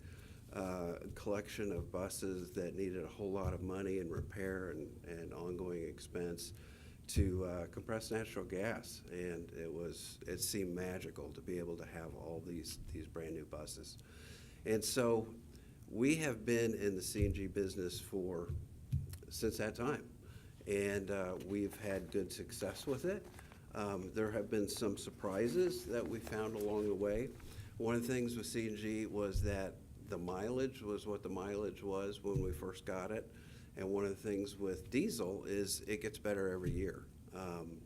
collection of buses that needed a whole lot of money and repair and ongoing expense to compressed natural gas. And it seemed magical to be able to have all these brand new buses. And so we have been in the CNG business since that time. And we've had good success with it. There have been some surprises that we found along the way. One of the things with CNG was that the mileage was what the mileage was when we first got it. And one of the things with diesel is it gets better every year.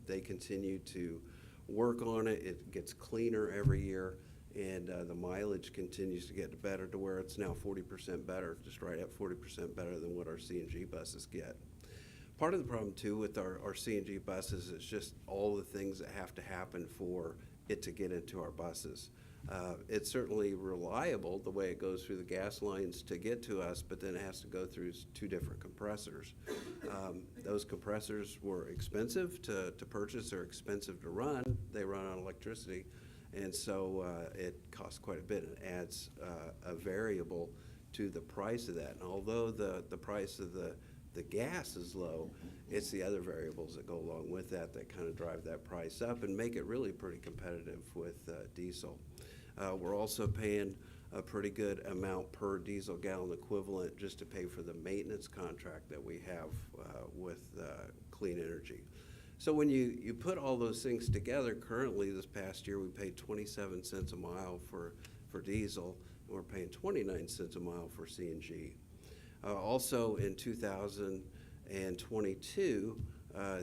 They continue to work on it. It gets cleaner every year. And the mileage continues to get better to where it's now 40% better, just right at 40% better than what our CNG buses get. Part of the problem too with our CNG buses is just all the things that have to happen for it to get into our buses. It's certainly reliable the way it goes through the gas lines to get to us, but then it has to go through 2 different compressors. Those compressors were expensive to purchase, they're expensive to run. They run on electricity, and so it costs quite a bit and adds a variable to the price of that. And although the price of the gas is low, it's the other variables that go along with that kind of drive that price up and make it really pretty competitive with diesel. We're also paying a pretty good amount per diesel gallon equivalent just to pay for the maintenance contract that we have with Clean Energy. So when you put all those things together, currently this past year we paid 27 cents a mile for diesel, and we're paying 29 cents a mile for CNG. Also in 2022,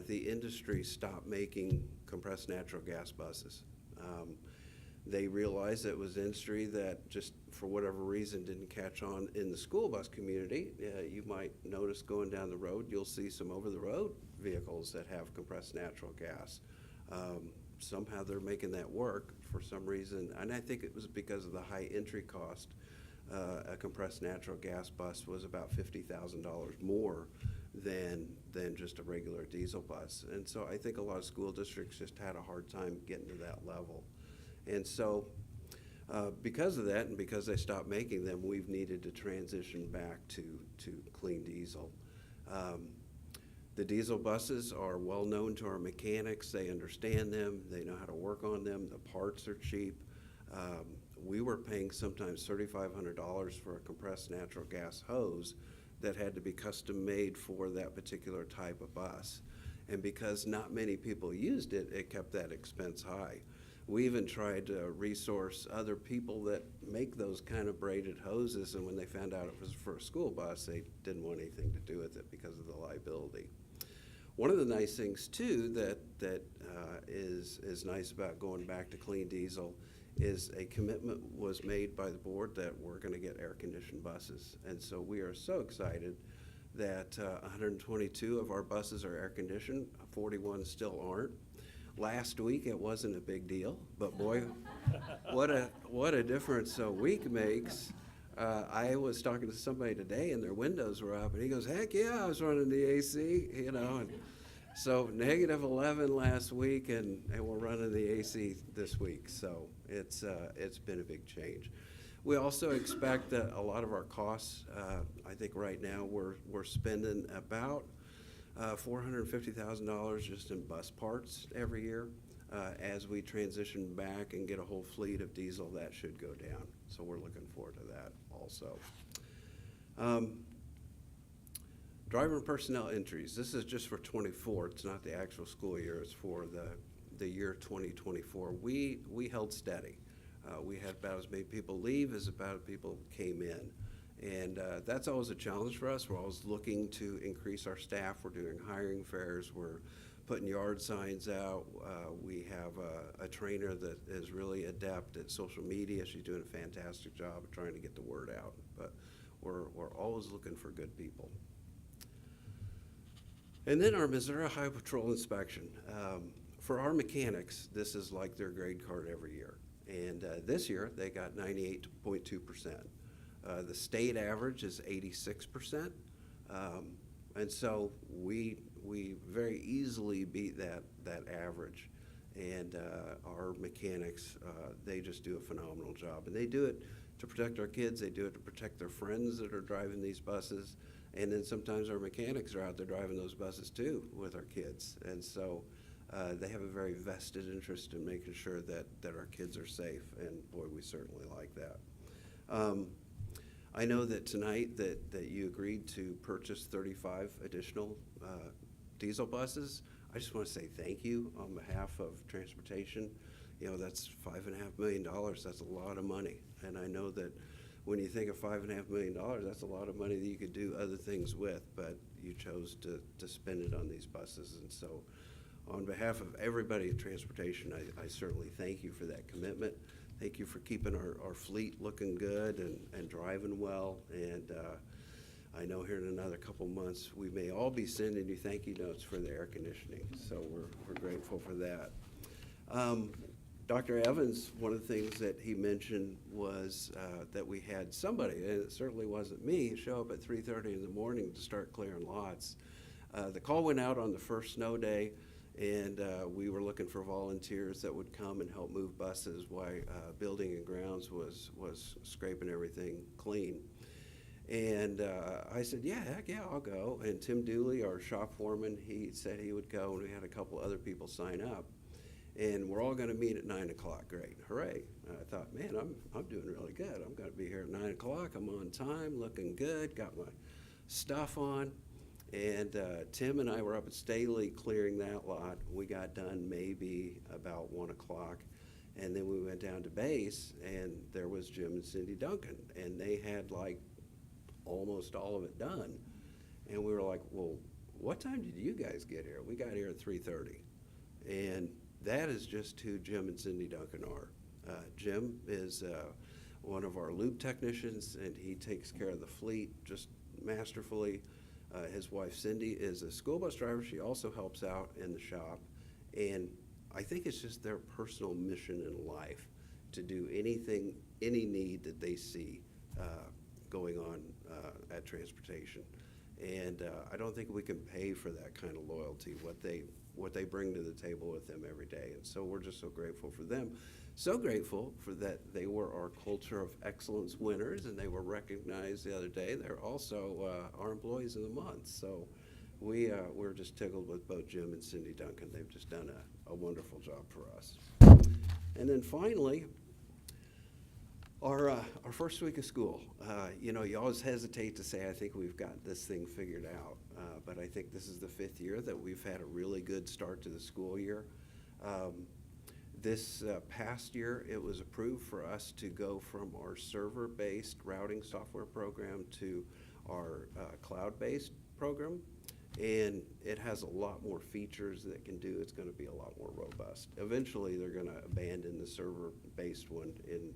the industry stopped making compressed natural gas buses. They realized that it was an industry that just for whatever reason didn't catch on in the school bus community. You might notice going down the road, you'll see some over-the-road vehicles that have compressed natural gas. Somehow they're making that work for some reason, and I think it was because of the high entry cost. A compressed natural gas bus was about $50,000 more than just a regular diesel bus. And so I think a lot of school districts just had a hard time getting to that level. And so because of that and because they stopped making them, we've needed to transition back to clean diesel. The diesel buses are well known to our mechanics. They understand them. They know how to work on them. The parts are cheap. We were paying sometimes $3,500 for a compressed natural gas hose that had to be custom made for that particular type of bus. And because not many people used it, it kept that expense high. We even tried to resource other people that make those kind of braided hoses, and when they found out it was for a school bus, they didn't want anything to do with it because of the liability. One of the nice things too that is nice about going back to clean diesel is a commitment was made by the board that we're going to get air-conditioned buses. And so we are so excited that 122 of our buses are air-conditioned, 41 still aren't. Last week it wasn't a big deal, but boy, what a difference a week makes. I was talking to somebody today and their windows were up, and he goes, heck yeah, I was running the AC, you know. And so -11 last week, and we're running the AC this week. So it's been a big change. We also expect that a lot of our costs, I think right now we're spending about $450,000 just in bus parts every year. as we transition back and get a whole fleet of diesel, that should go down. So we're looking forward to that also. Driver and personnel entries. This is just for 24. It's not the actual school year. It's for the year 2024. We held steady. We had about as many people leave as about people came in. And that's always a challenge for us. We're always looking to increase our staff. We're doing hiring fairs. We're putting yard signs out. We have a trainer that is really adept at social media. She's doing a fantastic job of trying to get the word out. But we're always looking for good people. And then our Missouri Highway Patrol inspection. For our mechanics, this is like their grade card every year. And this year, they got 98.2%. The state average is 86%. And so we very easily beat that average. And our mechanics, they just do a phenomenal job. And they do it to protect our kids. They do it to protect their friends that are driving these buses. And then sometimes our mechanics are out there driving those buses too with our kids. And so they have a very vested interest in making sure that our kids are safe. And boy, we certainly like that. I know that tonight that you agreed to purchase 35 additional diesel buses. I just want to say thank you on behalf of transportation. You know, that's $5.5 million. That's a lot of money. And I know that when you think of $5.5 million, that's a lot of money that you could do other things with, but you chose to spend it on these buses. And so on behalf of everybody in transportation, I certainly thank you for that commitment. Thank you for keeping our fleet looking good and driving well. And I know here in another couple months, we may all be sending you thank you notes for the air conditioning. So we're grateful for that. Dr. Evans, one of the things that he mentioned was that we had somebody, and it certainly wasn't me, show up at 3:30 in the morning to start clearing lots. The call went out on the first snow day, and we were looking for volunteers that would come and help move buses while Building and Grounds was scraping everything clean. And I said, yeah, heck yeah, I'll go. And Tim Dooley, our shop foreman, he said he would go, and we had a couple other people sign up. And we're all going to meet at 9 o'clock. Great, hooray! And I thought, man, I'm doing really good. I'm going to be here at 9 o'clock. I'm on time, looking good, got my stuff on. And Tim and I were up at Staley clearing that lot. We got done maybe about 1 o'clock. And then we went down to base, and there was Jim and Cindy Duncan. And they had like almost all of it done. And we were like, well, what time did you guys get here? We got here at 3:30. And that is just who Jim and Cindy Duncan are. Jim is one of our lube technicians, and he takes care of the fleet just masterfully. His wife Cindy is a school bus driver. She also helps out in the shop. And I think it's just their personal mission in life to do anything, any need that they see going on at transportation. And I don't think we can pay for that kind of loyalty, what they bring to the table with them every day. And so we're just so grateful for them. So grateful for that they were our Culture of Excellence winners, and they were recognized the other day. They're also our Employees of the Month. So we're just tickled with both Jim and Cindy Duncan. They've just done a wonderful job for us. And then finally, our first week of school. You know, you always hesitate to say, I think we've got this thing figured out. But I think this is the 5th year that we've had a really good start to the school year. This past year, it was approved for us to go from our server-based routing software program to our cloud-based program. And it has a lot more features that it can do. It's going to be a lot more robust. Eventually, they're going to abandon the server-based one in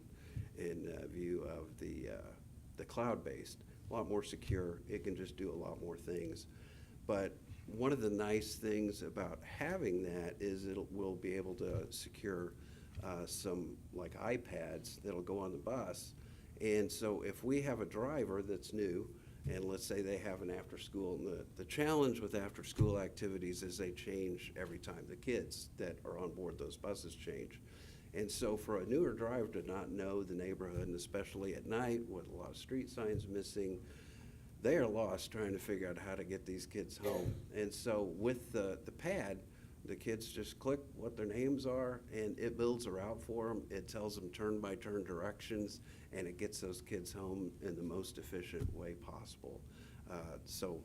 view of the cloud-based. A lot more secure. It can just do a lot more things. But one of the nice things about having that is we'll be able to secure some like iPads that'll go on the bus. And so if we have a driver that's new, and let's say they have an after school, and the challenge with after school activities is they change every time. The kids that are on board those buses change. And so for a newer driver to not know the neighborhood, and especially at night with a lot of street signs missing, they are lost trying to figure out how to get these kids home. And so with the pad, The kids just click what their names are, and it builds a route for them. It tells them turn-by-turn directions, and it gets those kids home in the most efficient way possible. So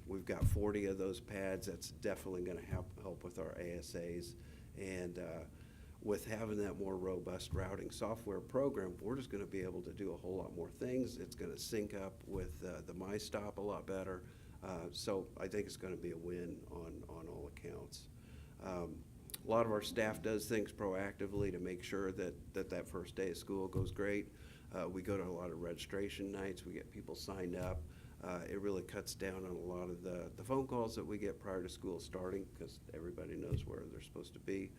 we've got 40 of those pads. That's definitely going to help with our ASAs. And with having that more robust routing software program, we're just going to be able to do a whole lot more things. It's going to sync up with the MyStop a lot better. So I think it's going to be a win on all accounts. A lot of our staff does things proactively to make sure that first day of school goes great. We go to a lot of registration nights. We get people signed up. It really cuts down on a lot of the phone calls that we get prior to school starting, because everybody knows where they're supposed to be.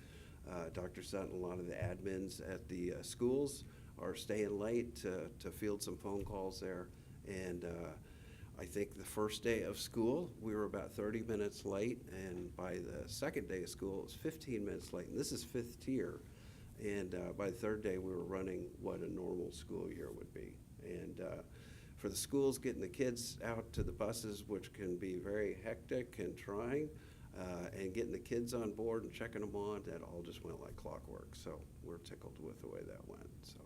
Dr. Sutton, a lot of the admins at the schools are staying late to field some phone calls there. And I think the first day of school, we were about 30 minutes late, and by the second day of school, it was 15 minutes late. And this is 5th tier. And by the third day, we were running what a normal school year would be. And for the schools, getting the kids out to the buses, which can be very hectic and trying, and getting the kids on board and checking them on, that all just went like clockwork. So we're tickled with the way that went. So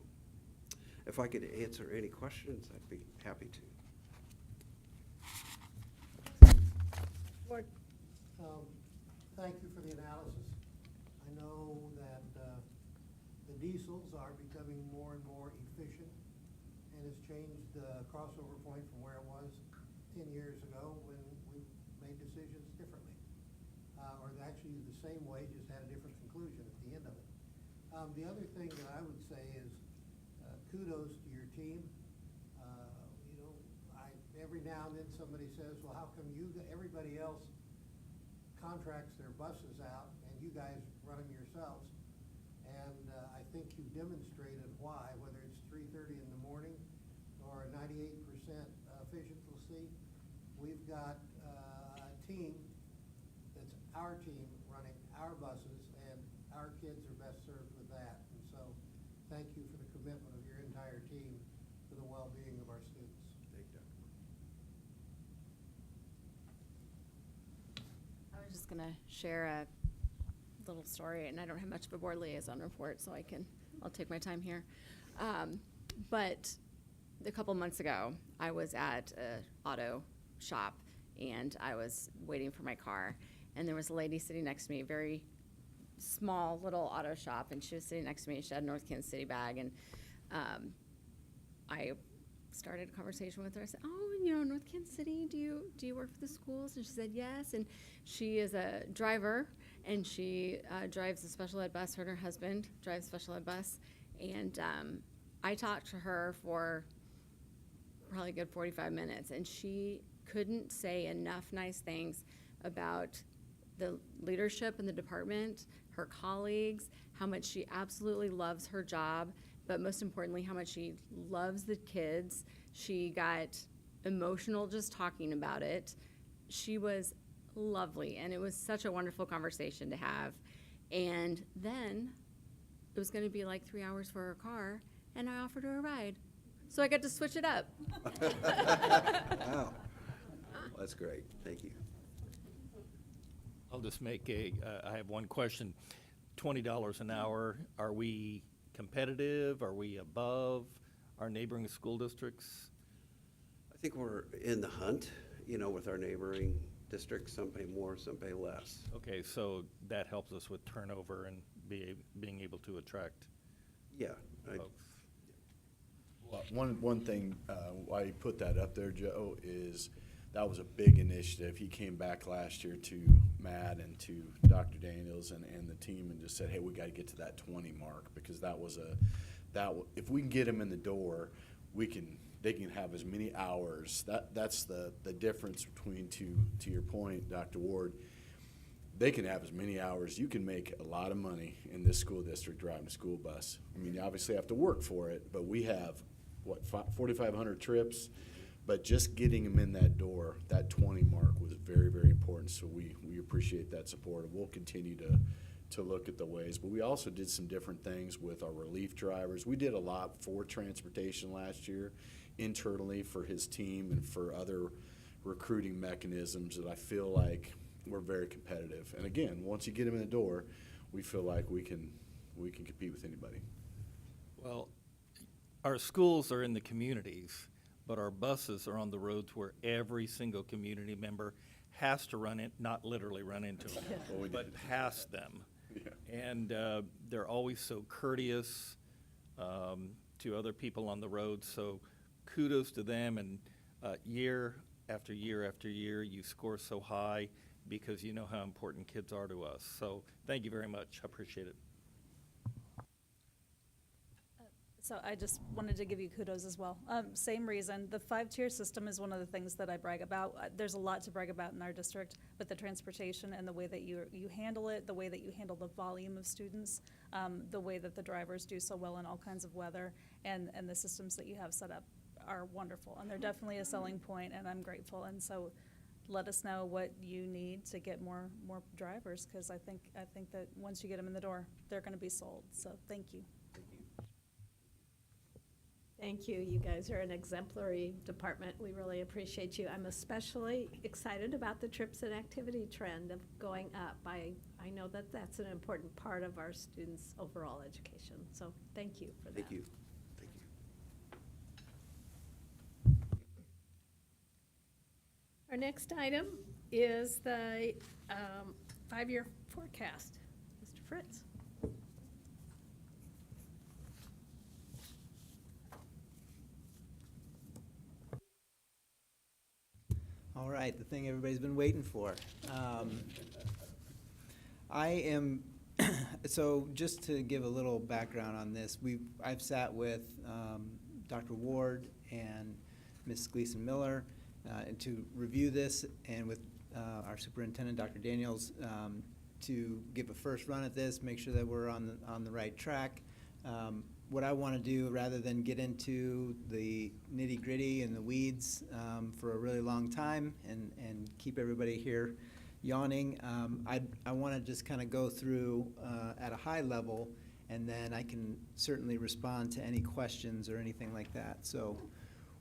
if I could answer any questions, I'd be happy to. Thank you for the analysis. I know that the diesels are becoming more and more efficient, and has changed the crossover point from where it was 10 years ago when we made decisions differently. Or actually the same way, just had a different conclusion at the end of it. The other thing that I would say is kudos to your team. Every now and then somebody says, well, how come everybody else contracts their buses out and you guys run them yourselves? And I think you demonstrated why, whether it's 3:30 in the morning or a 98% efficiency. We've got a team that's our team running our buses, and our kids are best served with that. And so thank you for the commitment of your entire team to the well-being of our students. Thank you, Dr. I was just gonna share a little story, and I don't have much of a board liaison report, so I'll take my time here. But a couple months ago, I was at an auto shop, and I was waiting for my car, and there was a lady sitting next to me, very small little auto shop, and she was sitting next to me. She had a North Kansas City bag, and I started a conversation with her. I said, oh, North Kansas City, do you work for the schools? And she said, yes. And she is a driver, and she drives a special ed bus. Her and her husband drives a special ed bus. And I talked to her for probably a good 45 minutes, and she couldn't say enough nice things about the leadership in the department, her colleagues, how much she absolutely loves her job, but most importantly, how much she loves the kids. She got emotional just talking about it. She was lovely, and it was such a wonderful conversation to have. And then it was gonna be like 3 hours for her car, and I offered her a ride. So I got to switch it up. Wow. That's great. Thank you. I'll just make I have one question. $20 an hour, are we competitive? Are we above our neighboring school districts? I think we're in the hunt, with our neighboring districts. Some pay more, some pay less. Okay, so that helps us with turnover and being able to attract folks. Well, one thing why you put that up there, Joe, is that was a big initiative. He came back last year to Matt and to Dr. Daniels and the team and just said, hey, we got to get to that 20 mark, because if we can get them in the door, they can have as many hours. That's the difference between, to your point, Dr. Ward, they can have as many hours. You can make a lot of money in this school district driving a school bus. I mean, you obviously have to work for it, but we have, 4,500 trips, but just getting them in that door, that 20 mark was very, very important. So we appreciate that support, and we'll continue to look at the ways. But we also did some different things with our relief drivers. We did a lot for transportation last year, internally for his team and for other recruiting mechanisms that I feel like we're very competitive. And again, once you get them in the door, we feel like we can compete with anybody. Well, our schools are in the communities, but our buses are on the roads where every single community member has to run in, not literally run into them, but pass them. Yeah. And they're always so courteous to other people on the road. So kudos to them. And year after year after year, you score so high because you know how important kids are to us. So thank you very much. I appreciate it. So I just wanted to give you kudos as well. Same reason, the 5-tier system is one of the things that I brag about. There's a lot to brag about in our district, but the transportation and the way that you handle it, the way that you handle the volume of students, the way that the drivers do so well in all kinds of weather, and the systems that you have set up are wonderful. And they're definitely a selling point, and I'm grateful. And so let us know what you need to get more drivers, because I think that once you get them in the door, they're going to be sold. So thank you. Thank you. You guys are an exemplary department. We really appreciate you. I'm especially excited about the trips and activity trend of going up. I know that that's an important part of our students' overall education. So thank you for that. Thank you. Our next item is the 5-year forecast. Mr. Fritz. All right, the thing everybody's been waiting for. I am, so just to give a little background on this, I've sat with Dr. Ward and Ms. Gleason Miller and to review this, and with our superintendent, Dr. Daniels, to give a first run at this, make sure that we're on the right track. What I want to do, rather than get into the nitty-gritty and the weeds for a really long time and keep everybody here yawning, I want to just kind of go through at a high level, and then I can certainly respond to any questions or anything like that. So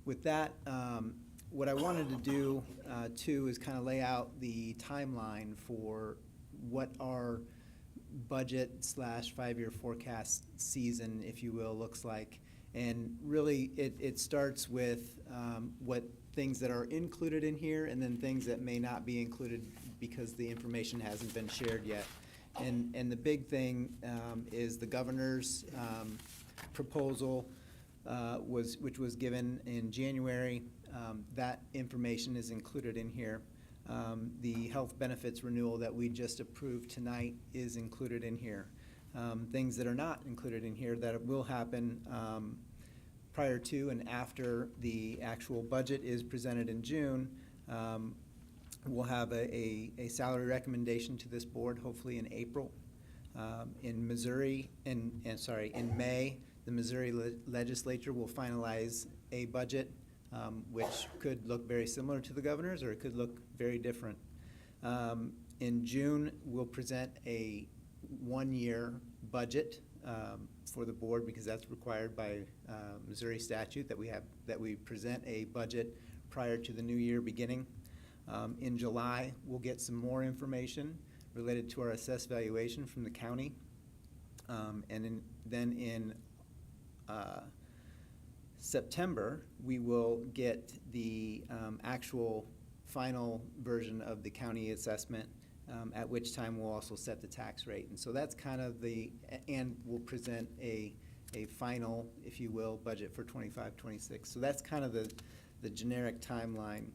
with that, what I wanted to do too is kind of lay out the timeline for what our budget / 5-year forecast season, if you will, looks like. And really, it starts with what things that are included in here, and then things that may not be included because the information hasn't been shared yet. And the big thing is the governor's proposal, which was given in January. That information is included in here. The health benefits renewal that we just approved tonight is included in here. Things that are not included in here that will happen prior to and after the actual budget is presented in June. We'll have a salary recommendation to this board, hopefully in April. In Missouri, in May, the Missouri legislature will finalize a budget which could look very similar to the governor's, or it could look very different. In June, we'll present a 1-year budget for the board, because that's required by Missouri statute that we present a budget prior to the new year beginning. In July, we'll get some more information related to our assessed valuation from the county. Then in September, we will get the actual final version of the county assessment, at which time we'll also set the tax rate. And so that's kind of and we'll present a final, if you will, budget for 25-26. So that's kind of the generic timeline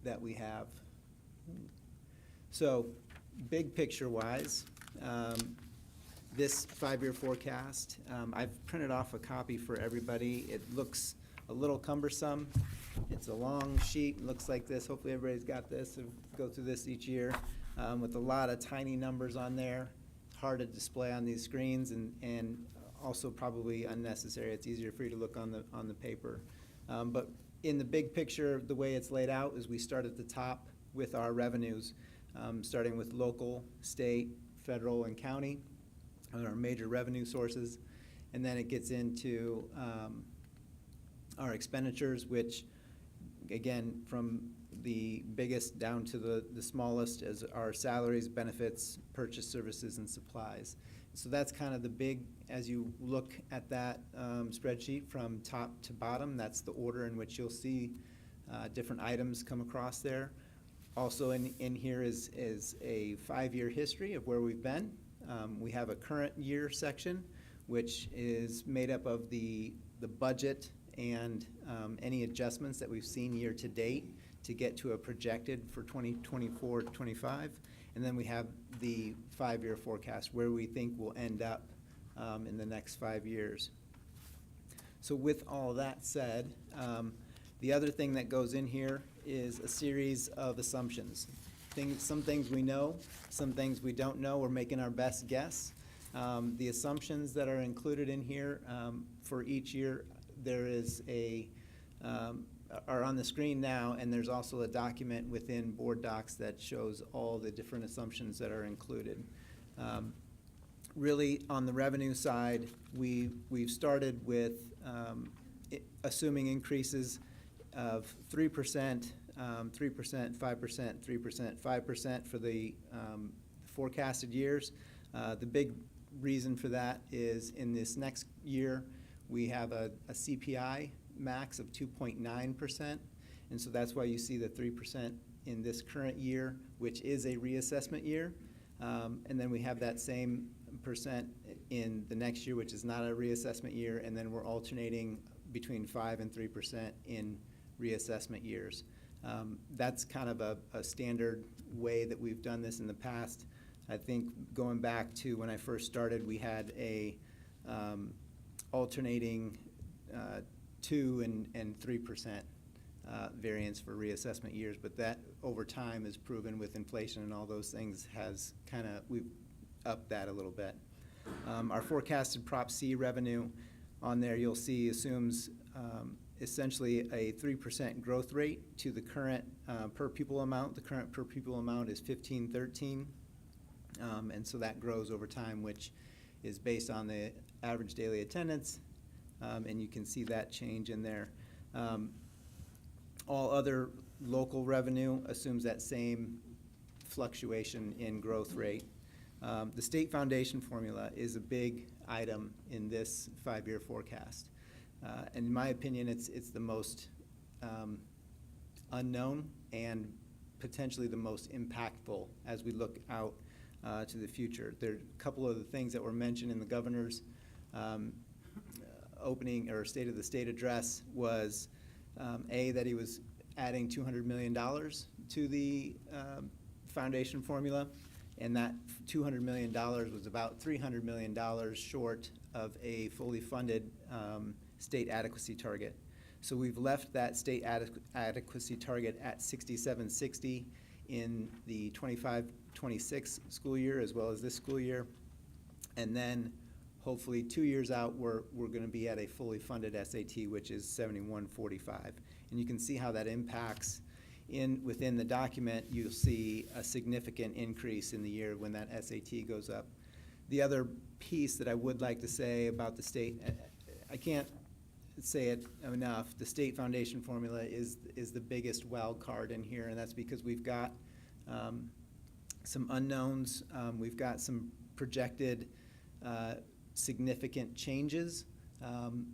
that we have. So big picture wise, this 5-year forecast, I've printed off a copy for everybody. It looks a little cumbersome. It's a long sheet, looks like this. Hopefully everybody's got this. Go through this each year with a lot of tiny numbers on there. Hard to display on these screens, and also probably unnecessary. It's easier for you to look on the paper. But in the big picture, the way it's laid out is we start at the top with our revenues, starting with local, state, federal, and county, our major revenue sources. And then it gets into our expenditures, which Again, from the biggest down to the smallest as our salaries, benefits, purchase services, and supplies. So that's kind of the big, as you look at that spreadsheet from top to bottom, that's the order in which you'll see different items come across there. Also in here is a 5-year history of where we've been. We have a current year section, which is made up of the budget and any adjustments that we've seen year to date to get to a projected for 2024-25. And then we have the 5-year forecast where we think we'll end up in the next 5 years. So with all that said, the other thing that goes in here is a series of assumptions. Some things we know, some things we don't know. We're making our best guess. The assumptions that are included in here for each year, there is are on the screen now, and there's also a document within Board Docs that shows all the different assumptions that are included. Really, on the revenue side, we've started with assuming increases of 3%, 3%, 5%, 3%, 5% for the forecasted years. The big reason for that is in this next year, we have a CPI max of 2.9%, and so that's why you see the 3% in this current year, which is a reassessment year. And then we have that same percent in the next year, which is not a reassessment year, and then we're alternating between 5 and 3% in reassessment years. That's kind of a standard way that we've done this in the past. I think going back to when I first started, we had a alternating 2 and 3% variance for reassessment years, but that over time is proven with inflation and all those things has we've upped that a little bit. Our forecasted Prop C revenue on there you'll see assumes essentially a 3% growth rate to the current per pupil amount. The current per pupil amount is $15.13, and so that grows over time, which is based on the average daily attendance, and you can see that change in there. All other local revenue assumes that same fluctuation in growth rate. The state foundation formula is a big item in this 5-year forecast. And in my opinion, it's the most unknown and potentially the most impactful as we look out to the future. There are a couple of the things that were mentioned in the governor's opening or State of the State address was that he was adding $200 million to the foundation formula, and that $200 million was about $300 million short of a fully funded state adequacy target. So we've left that state adequacy target at 6760 in the 25-26 school year as well as this school year, and then hopefully 2 years out we're going to be at a fully funded SAT, which is 7145. And you can see how that impacts within the document. You'll see a significant increase in the year when that SAT goes up. The other piece that I would like to say about the state, I can't say it enough, the state foundation formula is the biggest wild card in here, and that's because we've got some unknowns. We've got some projected significant changes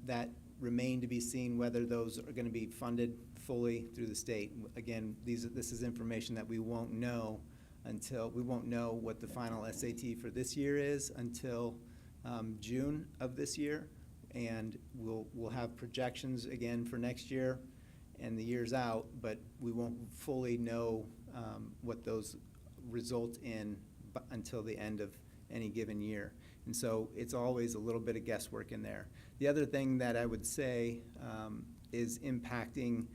that remain to be seen whether those are going to be funded fully through the state. Again, this is information that we won't know what the final SAT for this year is until June of this year, and we'll have projections again for next year and the years out, but we won't fully know what those result in until the end of any given year. And so it's always a little bit of guesswork in there. The other thing that I would say is impacting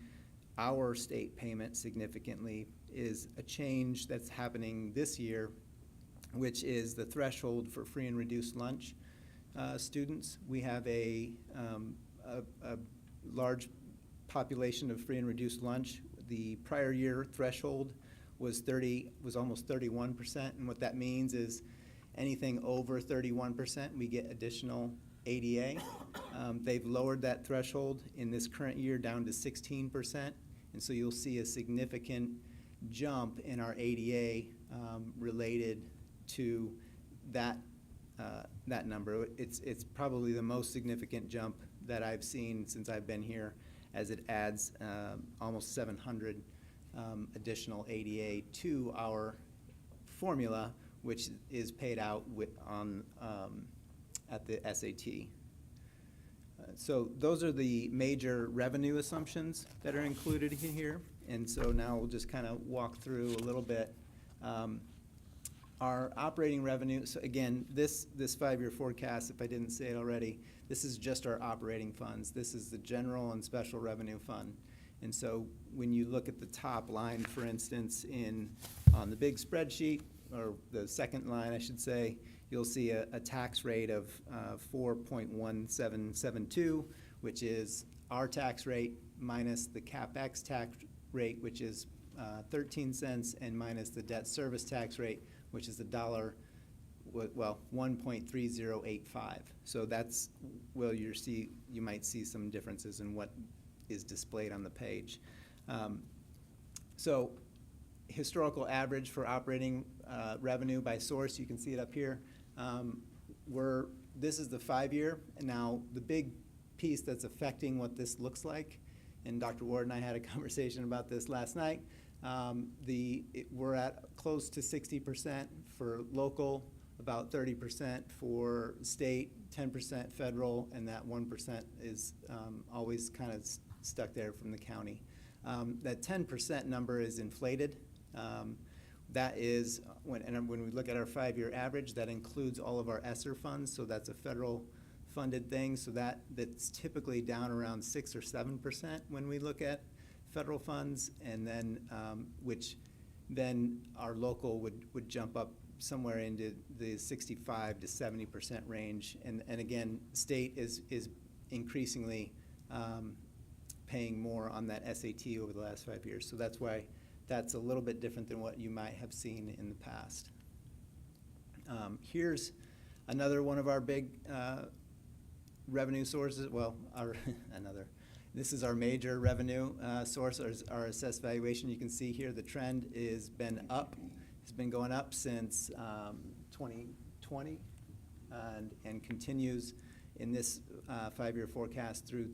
our state payment significantly is a change that's happening this year, which is the threshold for free and reduced lunch students. We have a large population of free and reduced lunch. The prior year threshold was almost 31%, and what that means is anything over 31%, we get additional ADA. They've lowered that threshold in this current year down to 16%, And so you'll see a significant jump in our ADA related to that number. It's probably the most significant jump that I've seen since I've been here, as it adds almost 700 additional ADA to our formula, which is paid out at the SAT. So those are the major revenue assumptions that are included in here. And so now we'll just kind of walk through a little bit. Our operating revenue, so again, this 5-year forecast, if I didn't say it already, this is just our operating funds. This is the general and special revenue fund. And so when you look at the top line, for instance, on the big spreadsheet, or the second line, I should say, you'll see a tax rate of 4.1772, which is our tax rate minus the CapEx tax rate, which is 13 cents, and minus the debt service tax rate, which is $1.3085. So that's where you might see some differences in what is displayed on the page. So historical average for operating revenue by source, you can see it up here. This is the 5-year. Now, the big piece that's affecting what this looks like, and Dr. Ward and I had a conversation about this last night, we're at close to 60% for local, about 30% for state, 10% federal, and that 1% is always kind of stuck there from the county. That 10% number is inflated. That is, when we look at our 5-year average, that includes all of our ESSER funds, so that's a federal funded thing, so that's typically down around 6 or 7% when we look at federal funds, and then which then our local would jump up somewhere into the 65 to 70% range, and again, state is increasingly paying more on that SAT over the last 5 years, so that's why that's a little bit different than what you might have seen in the past. Here's another one of our big revenue sources. Well, this is our major revenue source, our assessed valuation. You can see here the trend has been up. It's been going up since 2020 and continues in this 5-year forecast through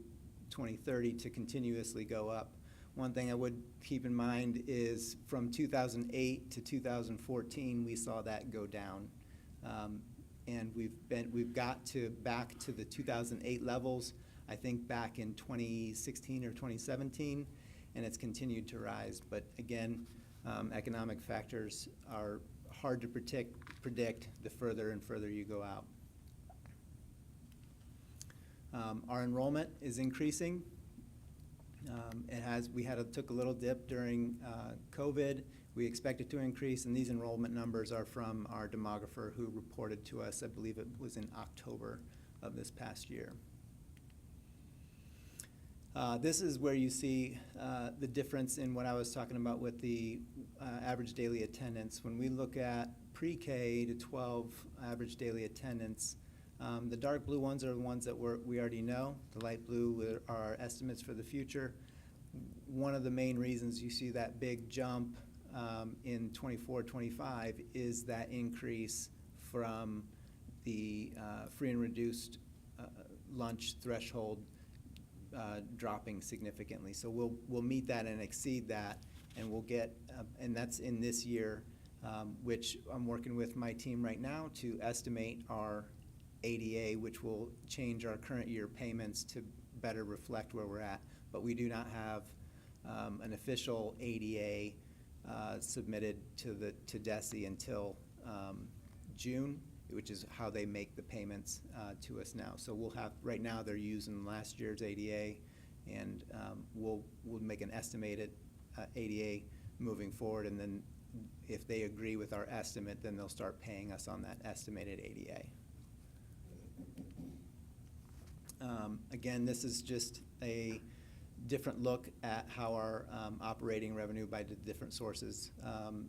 2030 to continuously go up. One thing I would keep in mind is from 2008 to 2014, we saw that go down. And we've got back to the 2008 levels, I think back in 2016 or 2017, and it's continued to rise. But again, economic factors are hard to predict the further and further you go out. Our enrollment is increasing. We took a little dip during COVID. We expect it to increase, and these enrollment numbers are from our demographer who reported to us, I believe it was in October of this past year. This is where you see the difference in what I was talking about with the average daily attendance. When we look at pre-K to 12 average daily attendance, the dark blue ones are the ones that we already know. The light blue are our estimates for the future. One of the main reasons you see that big jump in 24-25 is that increase from the free and reduced lunch threshold dropping significantly. So we'll meet that and exceed that, and we'll get, and that's in this year, which I'm working with my team right now to estimate our ADA, which will change our current year payments to better reflect where we're at. But we do not have an official ADA submitted to DESE until June, which is how they make the payments to us now. So we'll have, right now they're using last year's ADA, and we'll make an estimated ADA moving forward, and then if they agree with our estimate, then they'll start paying us on that estimated ADA. Again, this is just a different look at how our operating revenue by the different sources.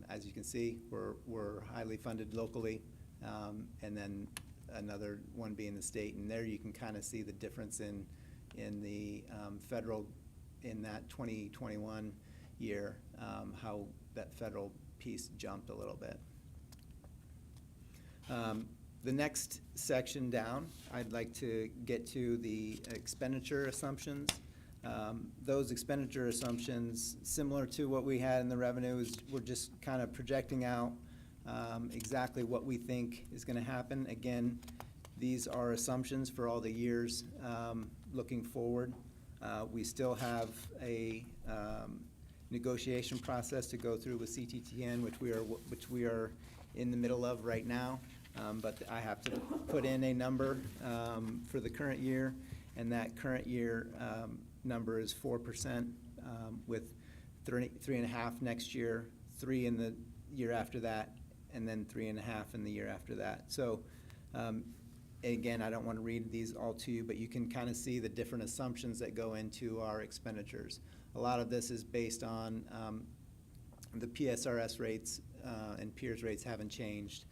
As you can see, we're highly funded locally, and then another one being the state. And there you can kind of see the difference in the federal in that 2021 year, how that federal piece jumped a little bit. The next section down, I'd like to get to the expenditure assumptions. Those expenditure assumptions, similar to what we had in the revenues, we're just kind of projecting out exactly what we think is going to happen. Again, these are assumptions for all the years looking forward. We still have a negotiation process to go through with CTTN, which we are in the middle of right now. But I have to put in a number for the current year, and that current year number is 4%, with 3.5 next year, 3 in the year after that, and then 3.5 in the year after that. So again, I don't want to read these all to you, but you can kind of see the different assumptions that go into our expenditures. A lot of this is based on the PSRS rates and PEERS rates haven't changed.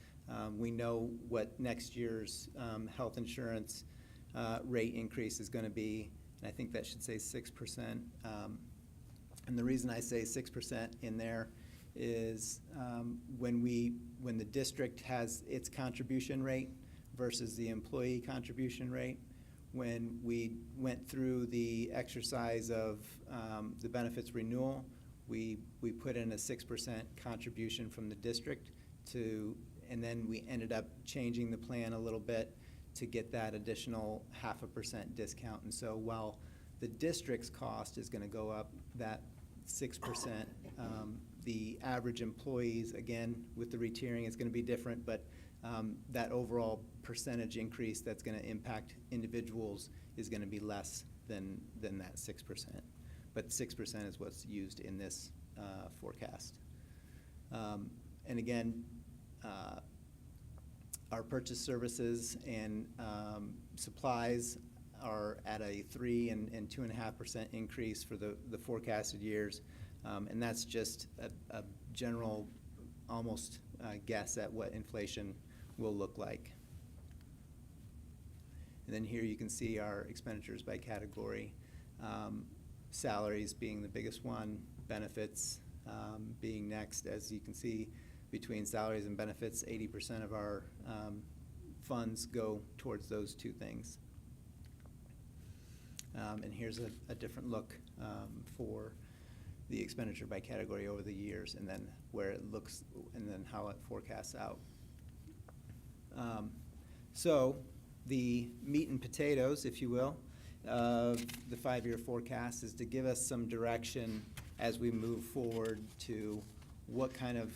We know what next year's health insurance rate increase is going to be, and I think that should say 6%. And the reason I say 6% in there is when the district has its contribution rate versus the employee contribution rate, when we went through the exercise of the benefits renewal, we put in a 6% contribution from the district and then we ended up changing the plan a little bit to get that additional 0.5% discount. And so while the district's cost is going to go up that 6%, the average employees, again, with the retiering, is going to be different, but that overall percentage increase that's going to impact individuals is going to be less than that 6%. But 6% is what's used in this forecast. And again, our purchase services and supplies are at a 3 and 2.5% increase for the forecasted years. And that's just a general almost guess at what inflation will look like. And then here you can see our expenditures by category. Salaries being the biggest one, benefits being next. As you can see, between salaries and benefits, 80% of our funds go towards those two things. And here's a different look for the expenditure by category over the years, and then where it looks, and then how it forecasts out. So the meat and potatoes, if you will, of the 5-year forecast is to give us some direction as we move forward to what kind of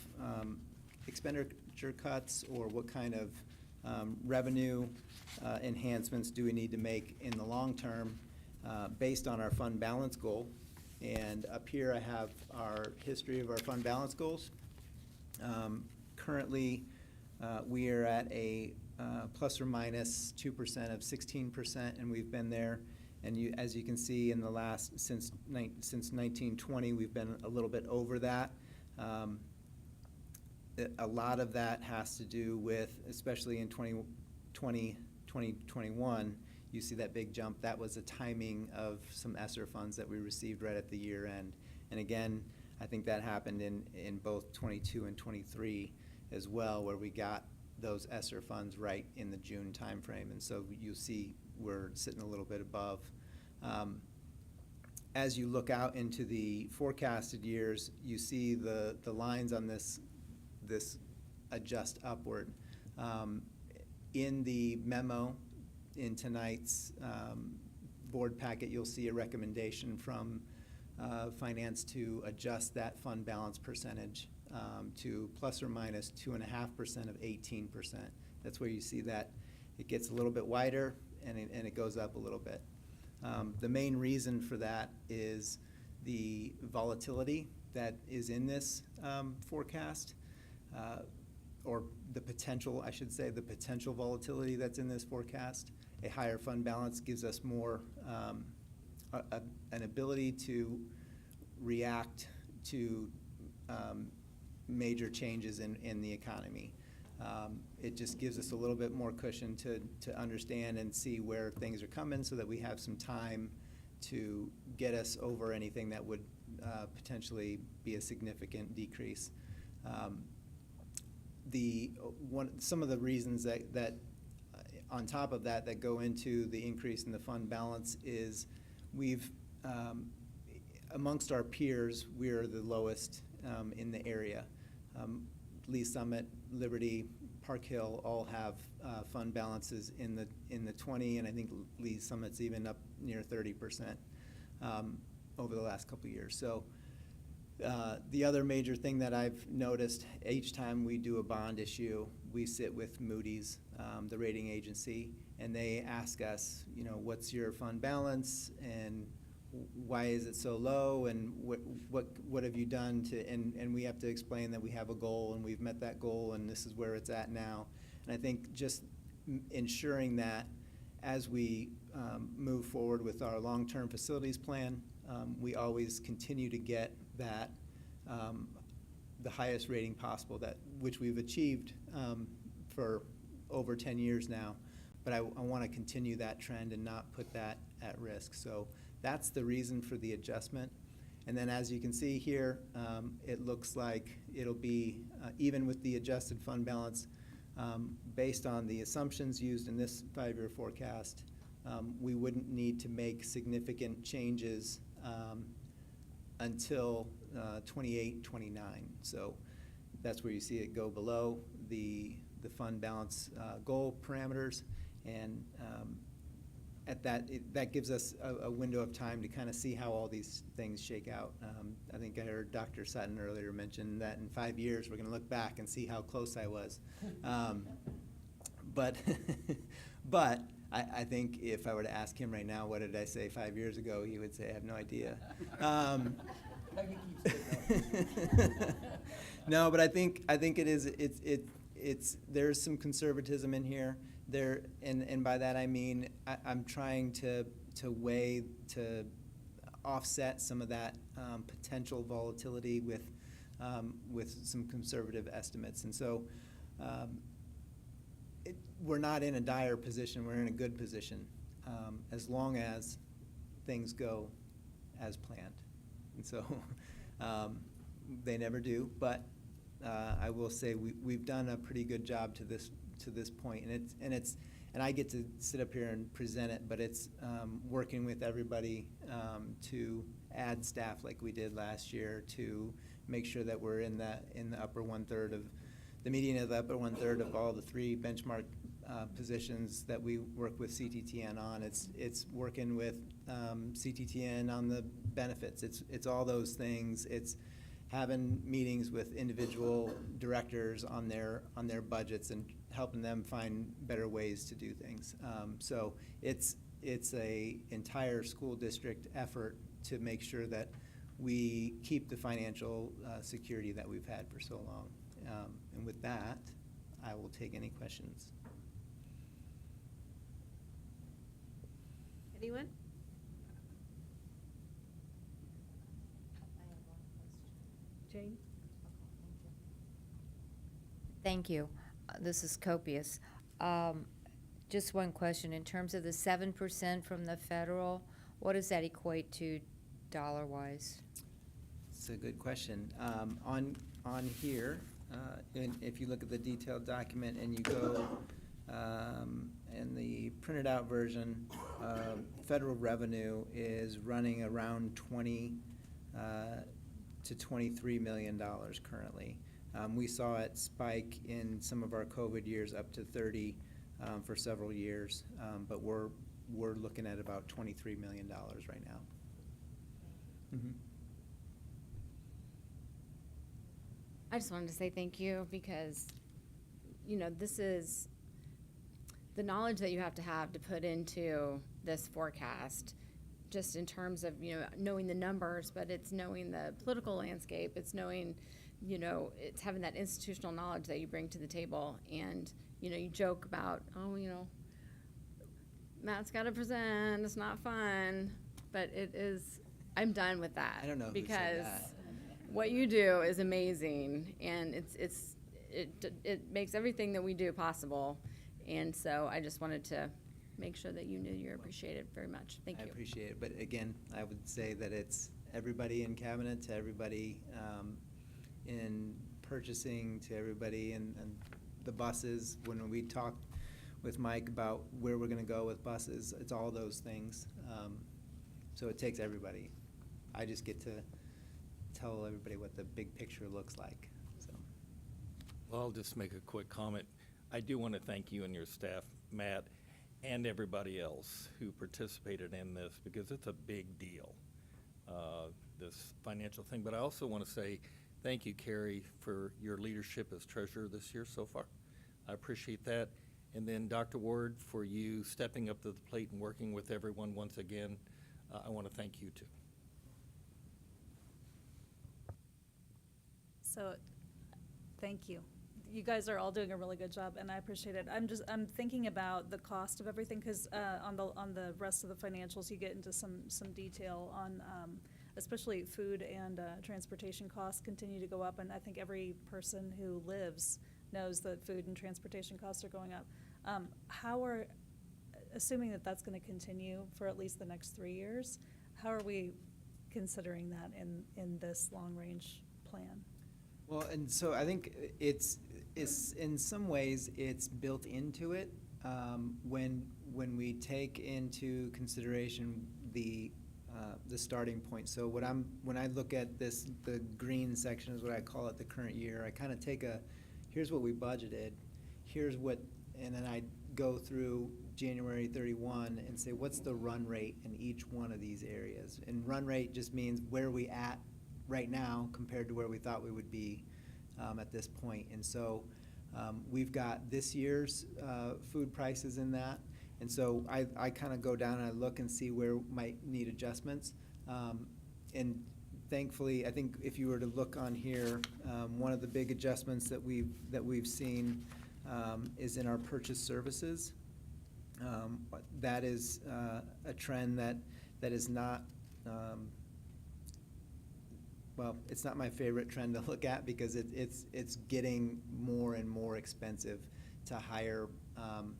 expenditure cuts or what kind of revenue enhancements do we need to make in the long term based on our fund balance goal. And up here I have our history of our fund balance goals. Currently, we are at a plus or minus 2% of 16%, and we've been there. And as you can see, in the last since 1920, we've been a little bit over that. A lot of that has to do with, especially in 2021, you see that big jump. That was a timing of some ESSER funds that we received right at the year end. And again, I think that happened in both 22 and 23 as well, where we got those ESSER funds right in the June timeframe. And so you see we're sitting a little bit above. As you look out into the forecasted years, you see the lines on this adjust upward. In the memo in tonight's board packet, you'll see a recommendation from finance to adjust that fund balance percentage to plus or minus 2.5% of 18%. That's where you see that it gets a little bit wider and it goes up a little bit. The main reason for that is the volatility that is in this forecast, or the potential, I should say, the potential volatility that's in this forecast. A higher fund balance gives us more, an ability to react to major changes in the economy. It just gives us a little bit more cushion to understand and see where things are coming so that we have some time to get us over anything that would potentially be a significant decrease. Some of the reasons that on top of that go into the increase in the fund balance is we've amongst our peers, we're the lowest in the area. Lee Summit, Liberty, Park Hill all have fund balances in the 20, and I think Lee Summit's even up near 30% over the last couple of years. So the other major thing that I've noticed, each time we do a bond issue, we sit with Moody's, the rating agency, and they ask us, you know, what's your fund balance and why is it so low, and what have you done to, and we have to explain that we have a goal and we've met that goal and this is where it's at now. And I think just ensuring that as we move forward with our long-term facilities plan, we always continue to get that the highest rating possible, which we've achieved for over 10 years now. But I want to continue that trend and not put that at risk. So that's the reason for the adjustment. And then as you can see here, it looks like it'll be, even with the adjusted fund balance, based on the assumptions used in this 5-year forecast, we wouldn't need to make significant changes until 28, 29. So that's where you see it go below the fund balance goal parameters. And at that gives us a window of time to kind of see how all these things shake out. I think I heard Dr. Sutton earlier mention that in 5 years we're going to look back and see how close I was. But I think if I were to ask him right now, what did I say 5 years ago, he would say, I have no idea. No, but I think it is. There's some conservatism in here. And by that I mean I'm trying to offset some of that potential volatility with some conservative estimates. And so we're not in a dire position. We're in a good position as long as things go as planned. And so they never do, but I will say we've done a pretty good job to this point, and I get to sit up here and present it, but it's working with everybody to add staff like we did last year to make sure that we're in the upper 1/3 of the median of the upper 1/3 of all the 3 benchmark positions that we work with CTTN on. It's working with CTTN on the benefits. It's all those things. It's having meetings with individual directors on their budgets and helping them find better ways to do things. So it's a entire school district effort to make sure that we keep the financial security that we've had for so long. And with that, I will take any questions. Anyone? Jane? Thank you. This is copious. Just one question. In terms of the 7% from the federal, what does that equate to dollar-wise? It's a good question. On here, and if you look at the detailed document and you go in the printed out version, federal revenue is running around $20 to $23 million currently. We saw it spike in some of our COVID years up to 30 for several years, but we're looking at about $23 million right now. Mm-hmm. I just wanted to say thank you because, you know, this is the knowledge that you have to put into this forecast, just in terms of, you know, knowing the numbers, but it's knowing the political landscape. It's knowing, you know, it's having that institutional knowledge that you bring to the table. And, you know, you joke about, oh, you know, Matt's got to present, it's not fun, but it is, I'm done with that. I don't know who because said that. What you do is amazing, and it makes everything that we do possible. And so I just wanted to make sure that you knew you're appreciated very much. Thank I you. appreciate it, but again, I would say that it's everybody in cabinet to everybody in purchasing to everybody and the buses. When we talked with Mike about where we're gonna go with buses, it's all those things. So it takes everybody. I just get to tell everybody what the big picture looks like, so. Well, I'll just make a quick comment. I do want to thank you and your staff, Matt, and everybody else who participated in this, because it's a big deal, this financial thing. But I also want to say thank you, Carrie, for your leadership as treasurer this year so far. I appreciate that. And then Dr. Ward, for you stepping up to the plate and working with everyone once again, I want to thank you too. So, thank you. You guys are all doing a really good job, and I appreciate it. I'm thinking about the cost of everything, because on the rest of the financials, you get into some detail on, especially food and transportation costs continue to go up, and I think every person who lives knows that food and transportation costs are going up. Assuming that that's going to continue for at least the next 3 years, how are we considering that in this long-range plan? Well, and so I think it's in some ways it's built into it when we take into consideration the starting point. So when I look at this, the green section is what I call it, the current year. I kind of take here's what we budgeted, and then I go through January 31 and say what's the run rate in each one of these areas. And run rate just means where we at right now compared to where we thought we would be at this point. And so we've got this year's food prices in that. And so I kind of go down and I look and see where might need adjustments. And thankfully, I think if you were to look on here, one of the big adjustments that we've seen is in our purchase services. That is a trend that is not well, it's not my favorite trend to look at because it's getting more and more expensive to hire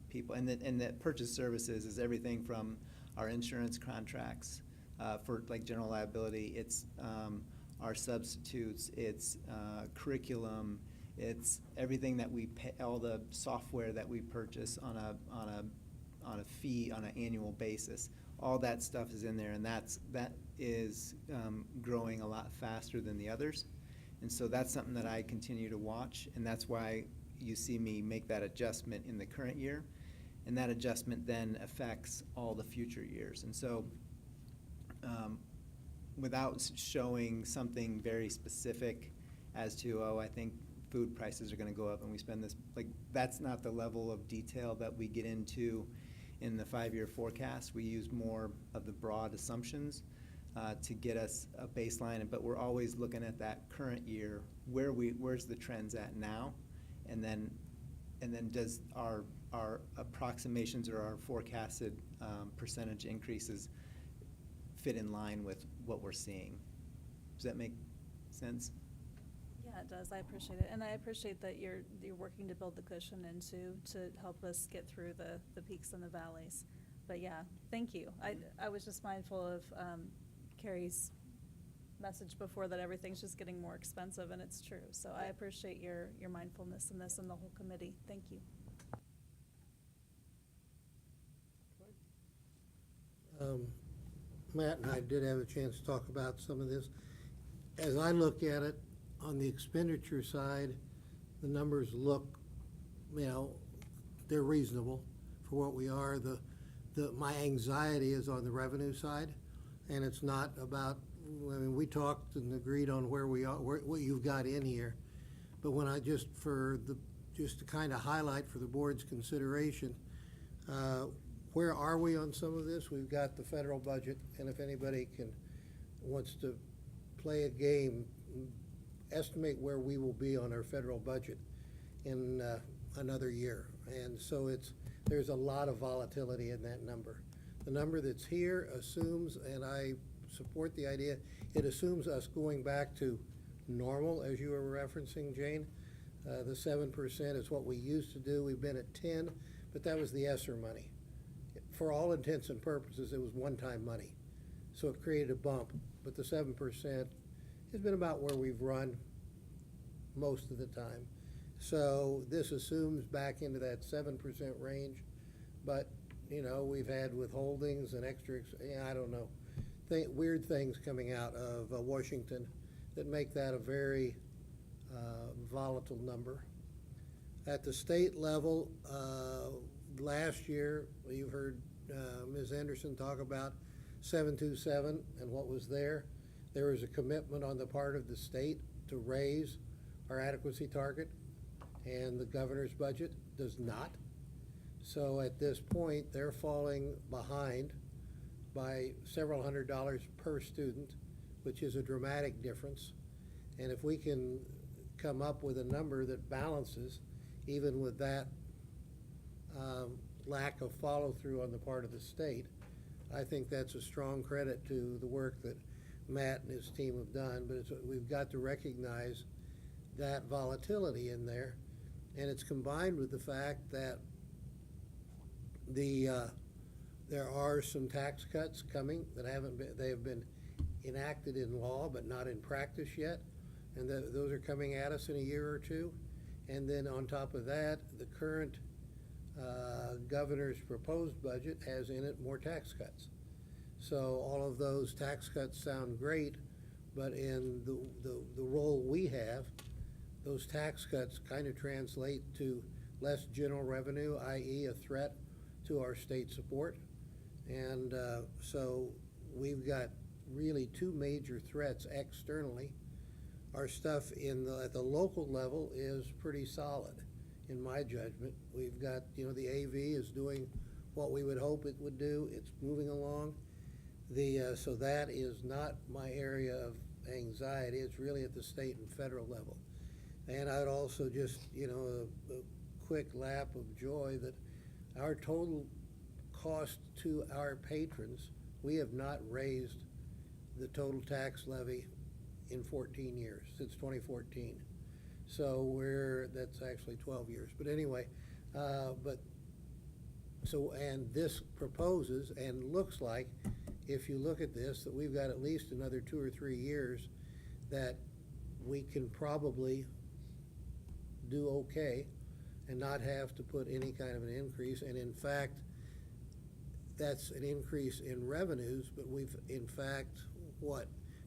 people. And that purchase services is everything from our insurance contracts for like general liability. It's our substitutes. It's curriculum. It's everything that we pay, all the software that we purchase on a fee on an annual basis. All that stuff is in there, and that is growing a lot faster than the others. And so that's something that I continue to watch, and that's why you see me make that adjustment in the current year. And that adjustment then affects all the future years. And so without showing something very specific as to, I think food prices are going to go up and we spend this, like, that's not the level of detail that we get into in the 5-year forecast. We use more of the broad assumptions to get us a baseline, but we're always looking at that current year, where's the trends at now, and then does our approximations or our forecasted percentage increases fit in line with what we're seeing? Does that make sense? Yeah, it does. I appreciate it. And I appreciate that you're working to build the cushion to help us get through the peaks and the valleys. But yeah, thank you. I was just mindful of Carrie's message before that everything's just getting more expensive, and it's true. So I appreciate your mindfulness in this and the whole committee. Thank you. Matt and I did have a chance to talk about some of this. As I look at it, on the expenditure side, the numbers look, they're reasonable for what we are. My anxiety is on the revenue side, and it's not about, we talked and agreed on where we are, what you've got in here. But when just to kind of highlight for the board's consideration, where are we on some of this? We've got the federal budget, and if anybody wants to play a game, estimate where we will be on our federal budget in another year. And so there's a lot of volatility in that number. The number that's here assumes, and I support the idea, it assumes us going back to normal, as you were referencing, Jane. The 7% is what we used to do. We've been at 10, but that was the ESSER money. for all intents and purposes, it was one-time money. So it created a bump, but the 7% has been about where we've run most of the time. So this assumes back into that 7% range, but, you know, we've had withholdings and extra, I don't know, weird things coming out of Washington that make that a very volatile number. At the state level, last year, you've heard Ms. Anderson talk about 727 and what was there. There was a commitment on the part of the state to raise our adequacy target, and the governor's budget does not. So at this point, they're falling behind by several $100s per student, which is a dramatic difference. And if we can come up with a number that balances, even with that lack of follow-through on the part of the state, I think that's a strong credit to the work that Matt and his team have done. But we've got to recognize that volatility in there, and it's combined with the fact that there are some tax cuts coming that they have been enacted in law but not in practice yet, and those are coming at us in a year or two. And then on top of that, the current governor's proposed budget has in it more tax cuts. So all of those tax cuts sound great, but in the role we have, those tax cuts kind of translate to less general revenue, i.e. a threat to our state support. And so we've got really two major threats externally. Our stuff at the local level is pretty solid, in my judgment. We've got, you know, the AV is doing what we would hope it would do. It's moving along. So that is not my area of anxiety. It's really at the state and federal level. And I'd also just, you know, a quick lap of joy that our total cost to our patrons, we have not raised the total tax levy in 14 years, since 2014. So that's actually 12 years. But anyway, and this proposes and looks like, if you look at this, that we've got at least another 2 or 3 years that we can probably do okay and not have to put any kind of an increase. And in fact, that's an increase in revenues, but we've in fact,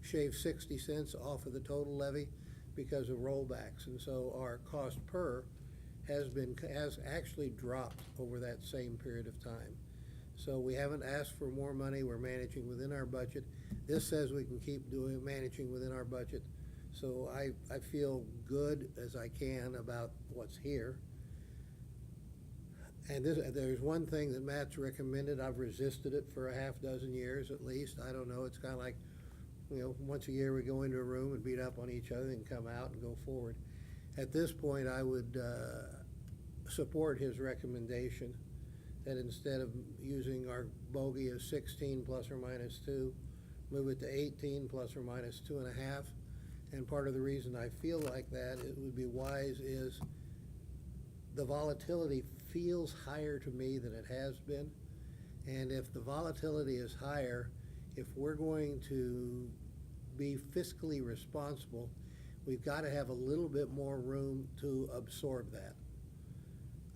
shaved 60 cents off of the total levy because of rollbacks. And so our cost per has actually dropped over that same period of time. So we haven't asked for more money. We're managing within our budget. This says we can keep managing within our budget. So I feel good as I can about what's here. And there's one thing that Matt's recommended. I've resisted it for a half dozen years at least. I don't know. It's kind of like, you know, once a year we go into a room and beat up on each other and come out and go forward. At this point, I would support his recommendation that instead of using our bogey of 16 plus or minus 2, move it to 18 plus or minus 2.5. And part of the reason I feel like that, it would be wise, is the volatility feels higher to me than it has been. And if the volatility is higher, if we're going to be fiscally responsible, we've got to have a little bit more room to absorb that.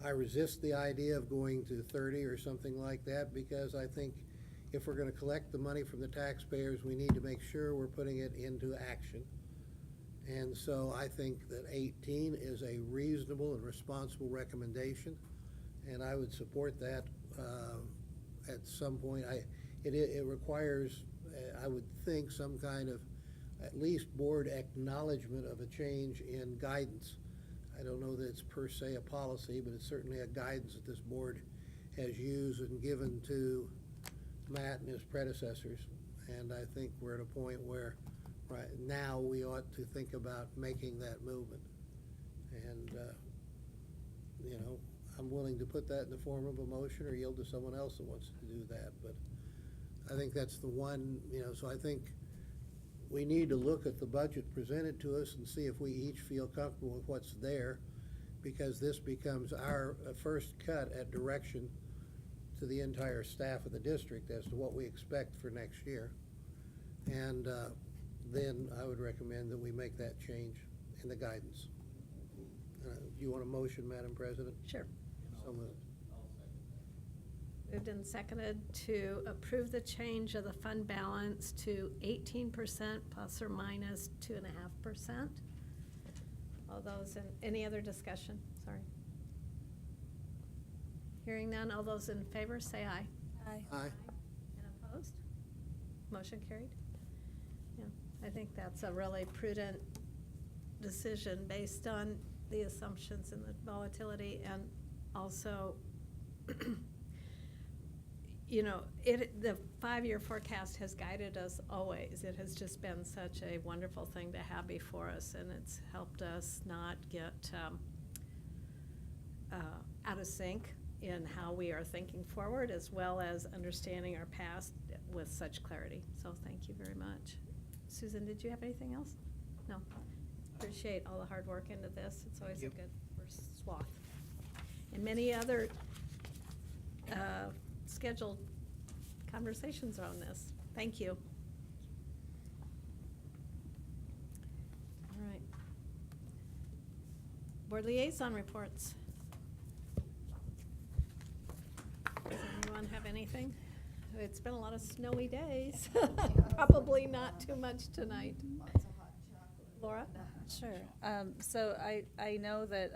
I resist the idea of going to 30 or something like that, because I think if we're going to collect the money from the taxpayers, we need to make sure we're putting it into action. And so I think that 18 is a reasonable and responsible recommendation, and I would support that at some point. It requires, I would think, some kind of at least board acknowledgement of a change in guidance. I don't know that it's per se a policy, but it's certainly a guidance that this board has used and given to Matt and his predecessors. And I think we're at a point where right now we ought to think about making that movement. And, you know, I'm willing to put that in the form of a motion or yield to someone else that wants to do that. But I think that's the one, you know, so I think we need to look at the budget presented to us and see if we each feel comfortable with what's there, because this becomes our first cut at direction to the entire staff of the district as to what we expect for next year. And then I would recommend that we make that change in the guidance. Do you want a motion, Madam President? Sure. So moved. Moved and seconded to approve the change of the fund balance to 18% plus or minus 2.5%. All those in, any other discussion? Sorry. Hearing none, all those in favor say aye. Aye. Aye. And opposed? Motion carried? Yeah, I think that's a really prudent decision based on the assumptions and the volatility, and also, you know, the 5-year forecast has guided us always. It has just been such a wonderful thing to have before us, and it's helped us not get out of sync in how we are thinking forward, as well as understanding our past with such clarity. So thank you very much. Susan, did you have anything else? No. Appreciate all the hard work into this. It's always a good first swath. And many other scheduled conversations on this. Thank you. All right. Board liaison reports. Does anyone have anything? It's been a lot of snowy days. Probably not too much tonight. Laura? Sure. So I know that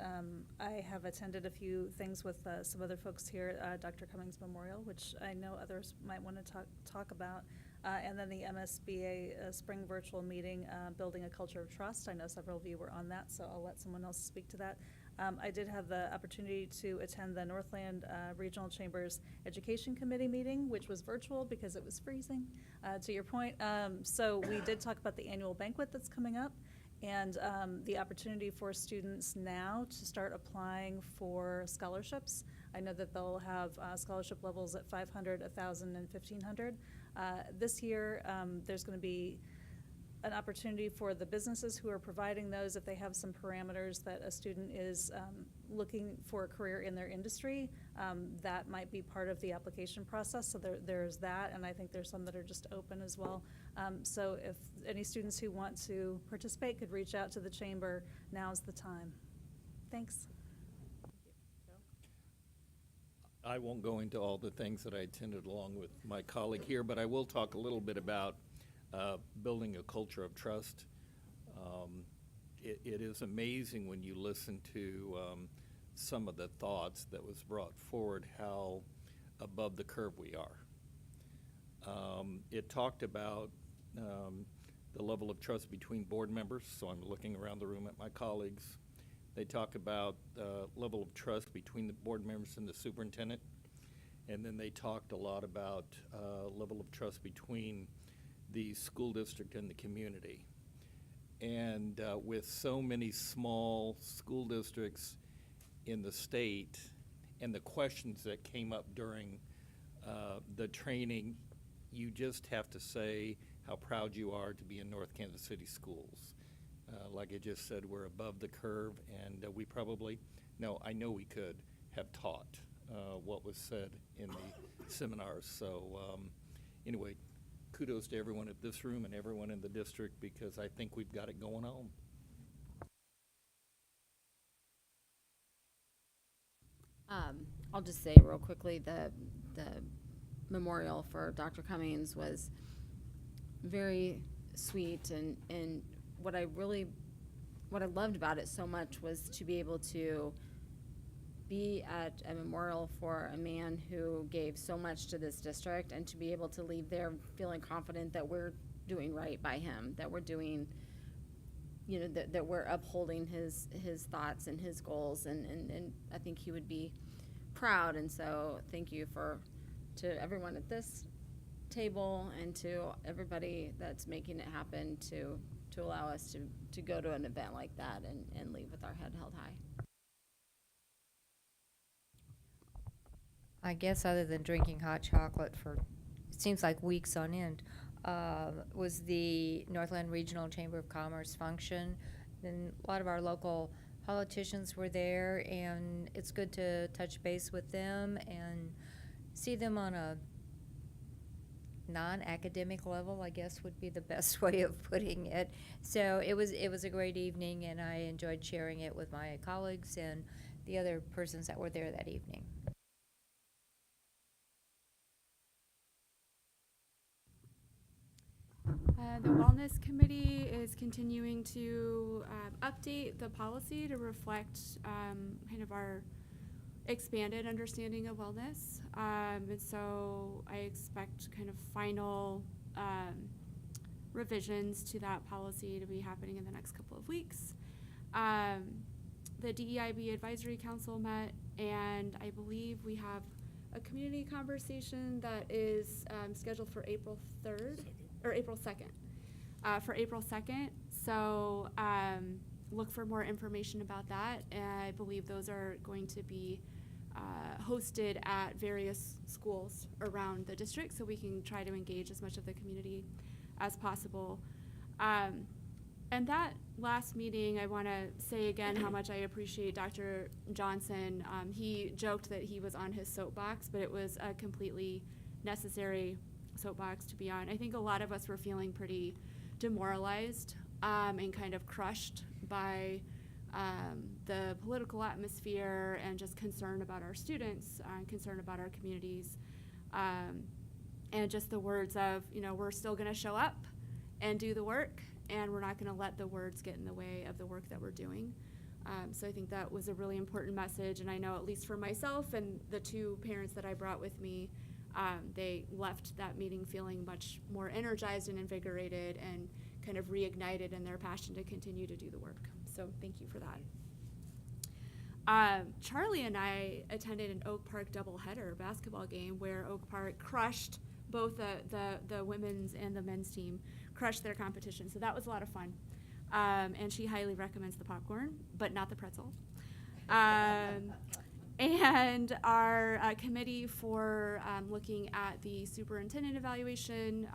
I have attended a few things with some other folks here at Dr. Cummings Memorial, which I know others might want to talk about. And then the MSBA spring virtual meeting, Building a Culture of Trust. I know several of you were on that, so I'll let someone else speak to that. I did have the opportunity to attend the Northland Regional Chambers Education Committee meeting, which was virtual because it was freezing, to your point. So we did talk about the annual banquet that's coming up, and the opportunity for students now to start applying for scholarships. I know that they'll have scholarship levels at 500, 1,000, and 1,500. This year, there's going to be an opportunity for the businesses who are providing those, if they have some parameters that a student is looking for a career in their industry, that might be part of the application process. So there's that, and I think there's some that are just open as well. So if any students who want to participate could reach out to the chamber, now's the time. Thanks. I won't go into all the things that I attended along with my colleague here, but I will talk a little bit about building a culture of trust. It is amazing when you listen to some of the thoughts that was brought forward, how above the curve we are. It talked about the level of trust between board members, so I'm looking around the room at my colleagues. They talk about the level of trust between the board members and the superintendent. And then they talked a lot about level of trust between the school district and the community. And with so many small school districts in the state and the questions that came up during the training, you just have to say how proud you are to be in North Kansas City schools. Like I just said, we're above the curve, and we probably, no, I know we could have taught what was said in the seminars. So anyway, kudos to everyone at this room and everyone in the district, because I think we've got it going on. I'll just say real quickly, the memorial for Dr. Cummings was very sweet, and what I loved about it so much was to be able to be at a memorial for a man who gave so much to this district, and to be able to leave there feeling confident that we're doing right by him, that we're doing, you know, that we're upholding his thoughts and his goals, and I think he would be proud. And so thank you to everyone at this table and to everybody that's making it happen to allow us to go to an event like that and leave with our head held high. I guess other than drinking hot chocolate for, it seems like weeks on end, was the Northland Regional Chamber of Commerce function. And a lot of our local politicians were there, and it's good to touch base with them and see them on a non-academic level, I guess would be the best way of putting it. So it was a great evening, and I enjoyed sharing it with my colleagues and the other persons that were there that evening. The Wellness Committee is continuing to update the policy to reflect kind of our expanded understanding of wellness. And so I expect kind of final revisions to that policy to be happening in the next couple of weeks. The DEIB Advisory Council met, and I believe we have a community conversation that is scheduled for April 3rd, or April 2nd. For April 2nd, so look for more information about that. And I believe those are going to be hosted at various schools around the district, so we can try to engage as much of the community as possible. And that last meeting, I want to say again how much I appreciate Dr. Johnson. He joked that he was on his soapbox, but it was a completely necessary soapbox to be on. I think a lot of us were feeling pretty demoralized and kind of crushed by the political atmosphere and just concern about our students, concern about our communities, and just the words of, you know, we're still going to show up and do the work, and we're not going to let the words get in the way of the work that we're doing. So I think that was a really important message, and I know at least for myself and the two parents that I brought with me, they left that meeting feeling much more energized and invigorated and kind of reignited in their passion to continue to do the work. So thank you for that. Charlie and I attended an Oak Park doubleheader basketball game where Oak Park crushed both the women's and the men's team, crushed their competition. So that was a lot of fun. And she highly recommends the popcorn, but not the pretzel. And our committee for looking at the superintendent evaluation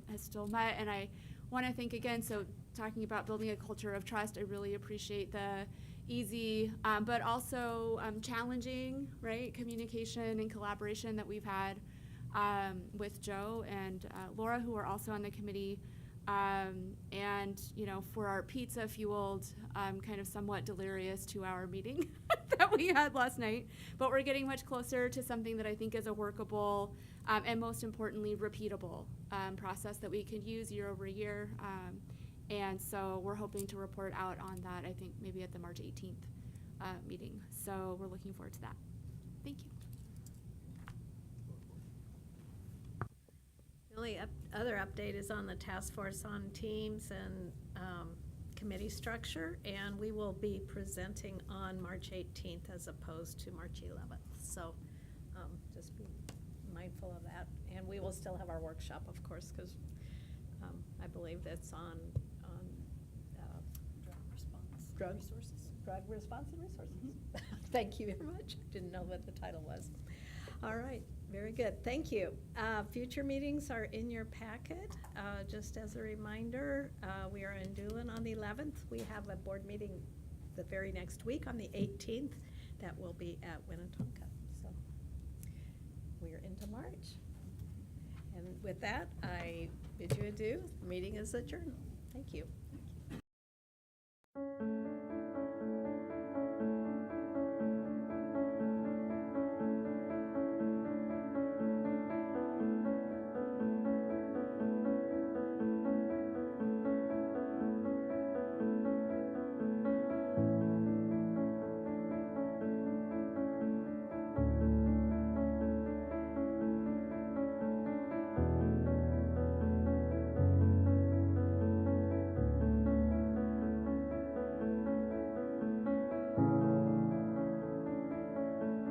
has still met, and I want to thank again, so talking about building a culture of trust, I really appreciate the easy but also challenging, right, communication and collaboration that we've had with Joe and Laura, who are also on the committee. And, you know, for our pizza-fueled, kind of somewhat delirious 2-hour meeting that we had last night. But we're getting much closer to something that I think is a workable and most importantly, repeatable process that we can use year over year. And so we're hoping to report out on that, I think, maybe at the March 18th meeting. So we're looking forward to that. Thank you. The only other update is on the task force on teams and committee structure, and we will be presenting on March 18th as opposed to March 11th. So just be mindful of that. And we will still have our workshop, of course, because I believe that's on drug response and resources. Thank you very much. Didn't know what the title was. All right, very good. Thank you. Future meetings are in your packet. Just as a reminder, we are in Doolin on the 11th. We have a board meeting the very next week on the 18th. That will be at Winnetonka. So we're into March. And with that, I bid you adieu. The meeting is adjourned. Thank you.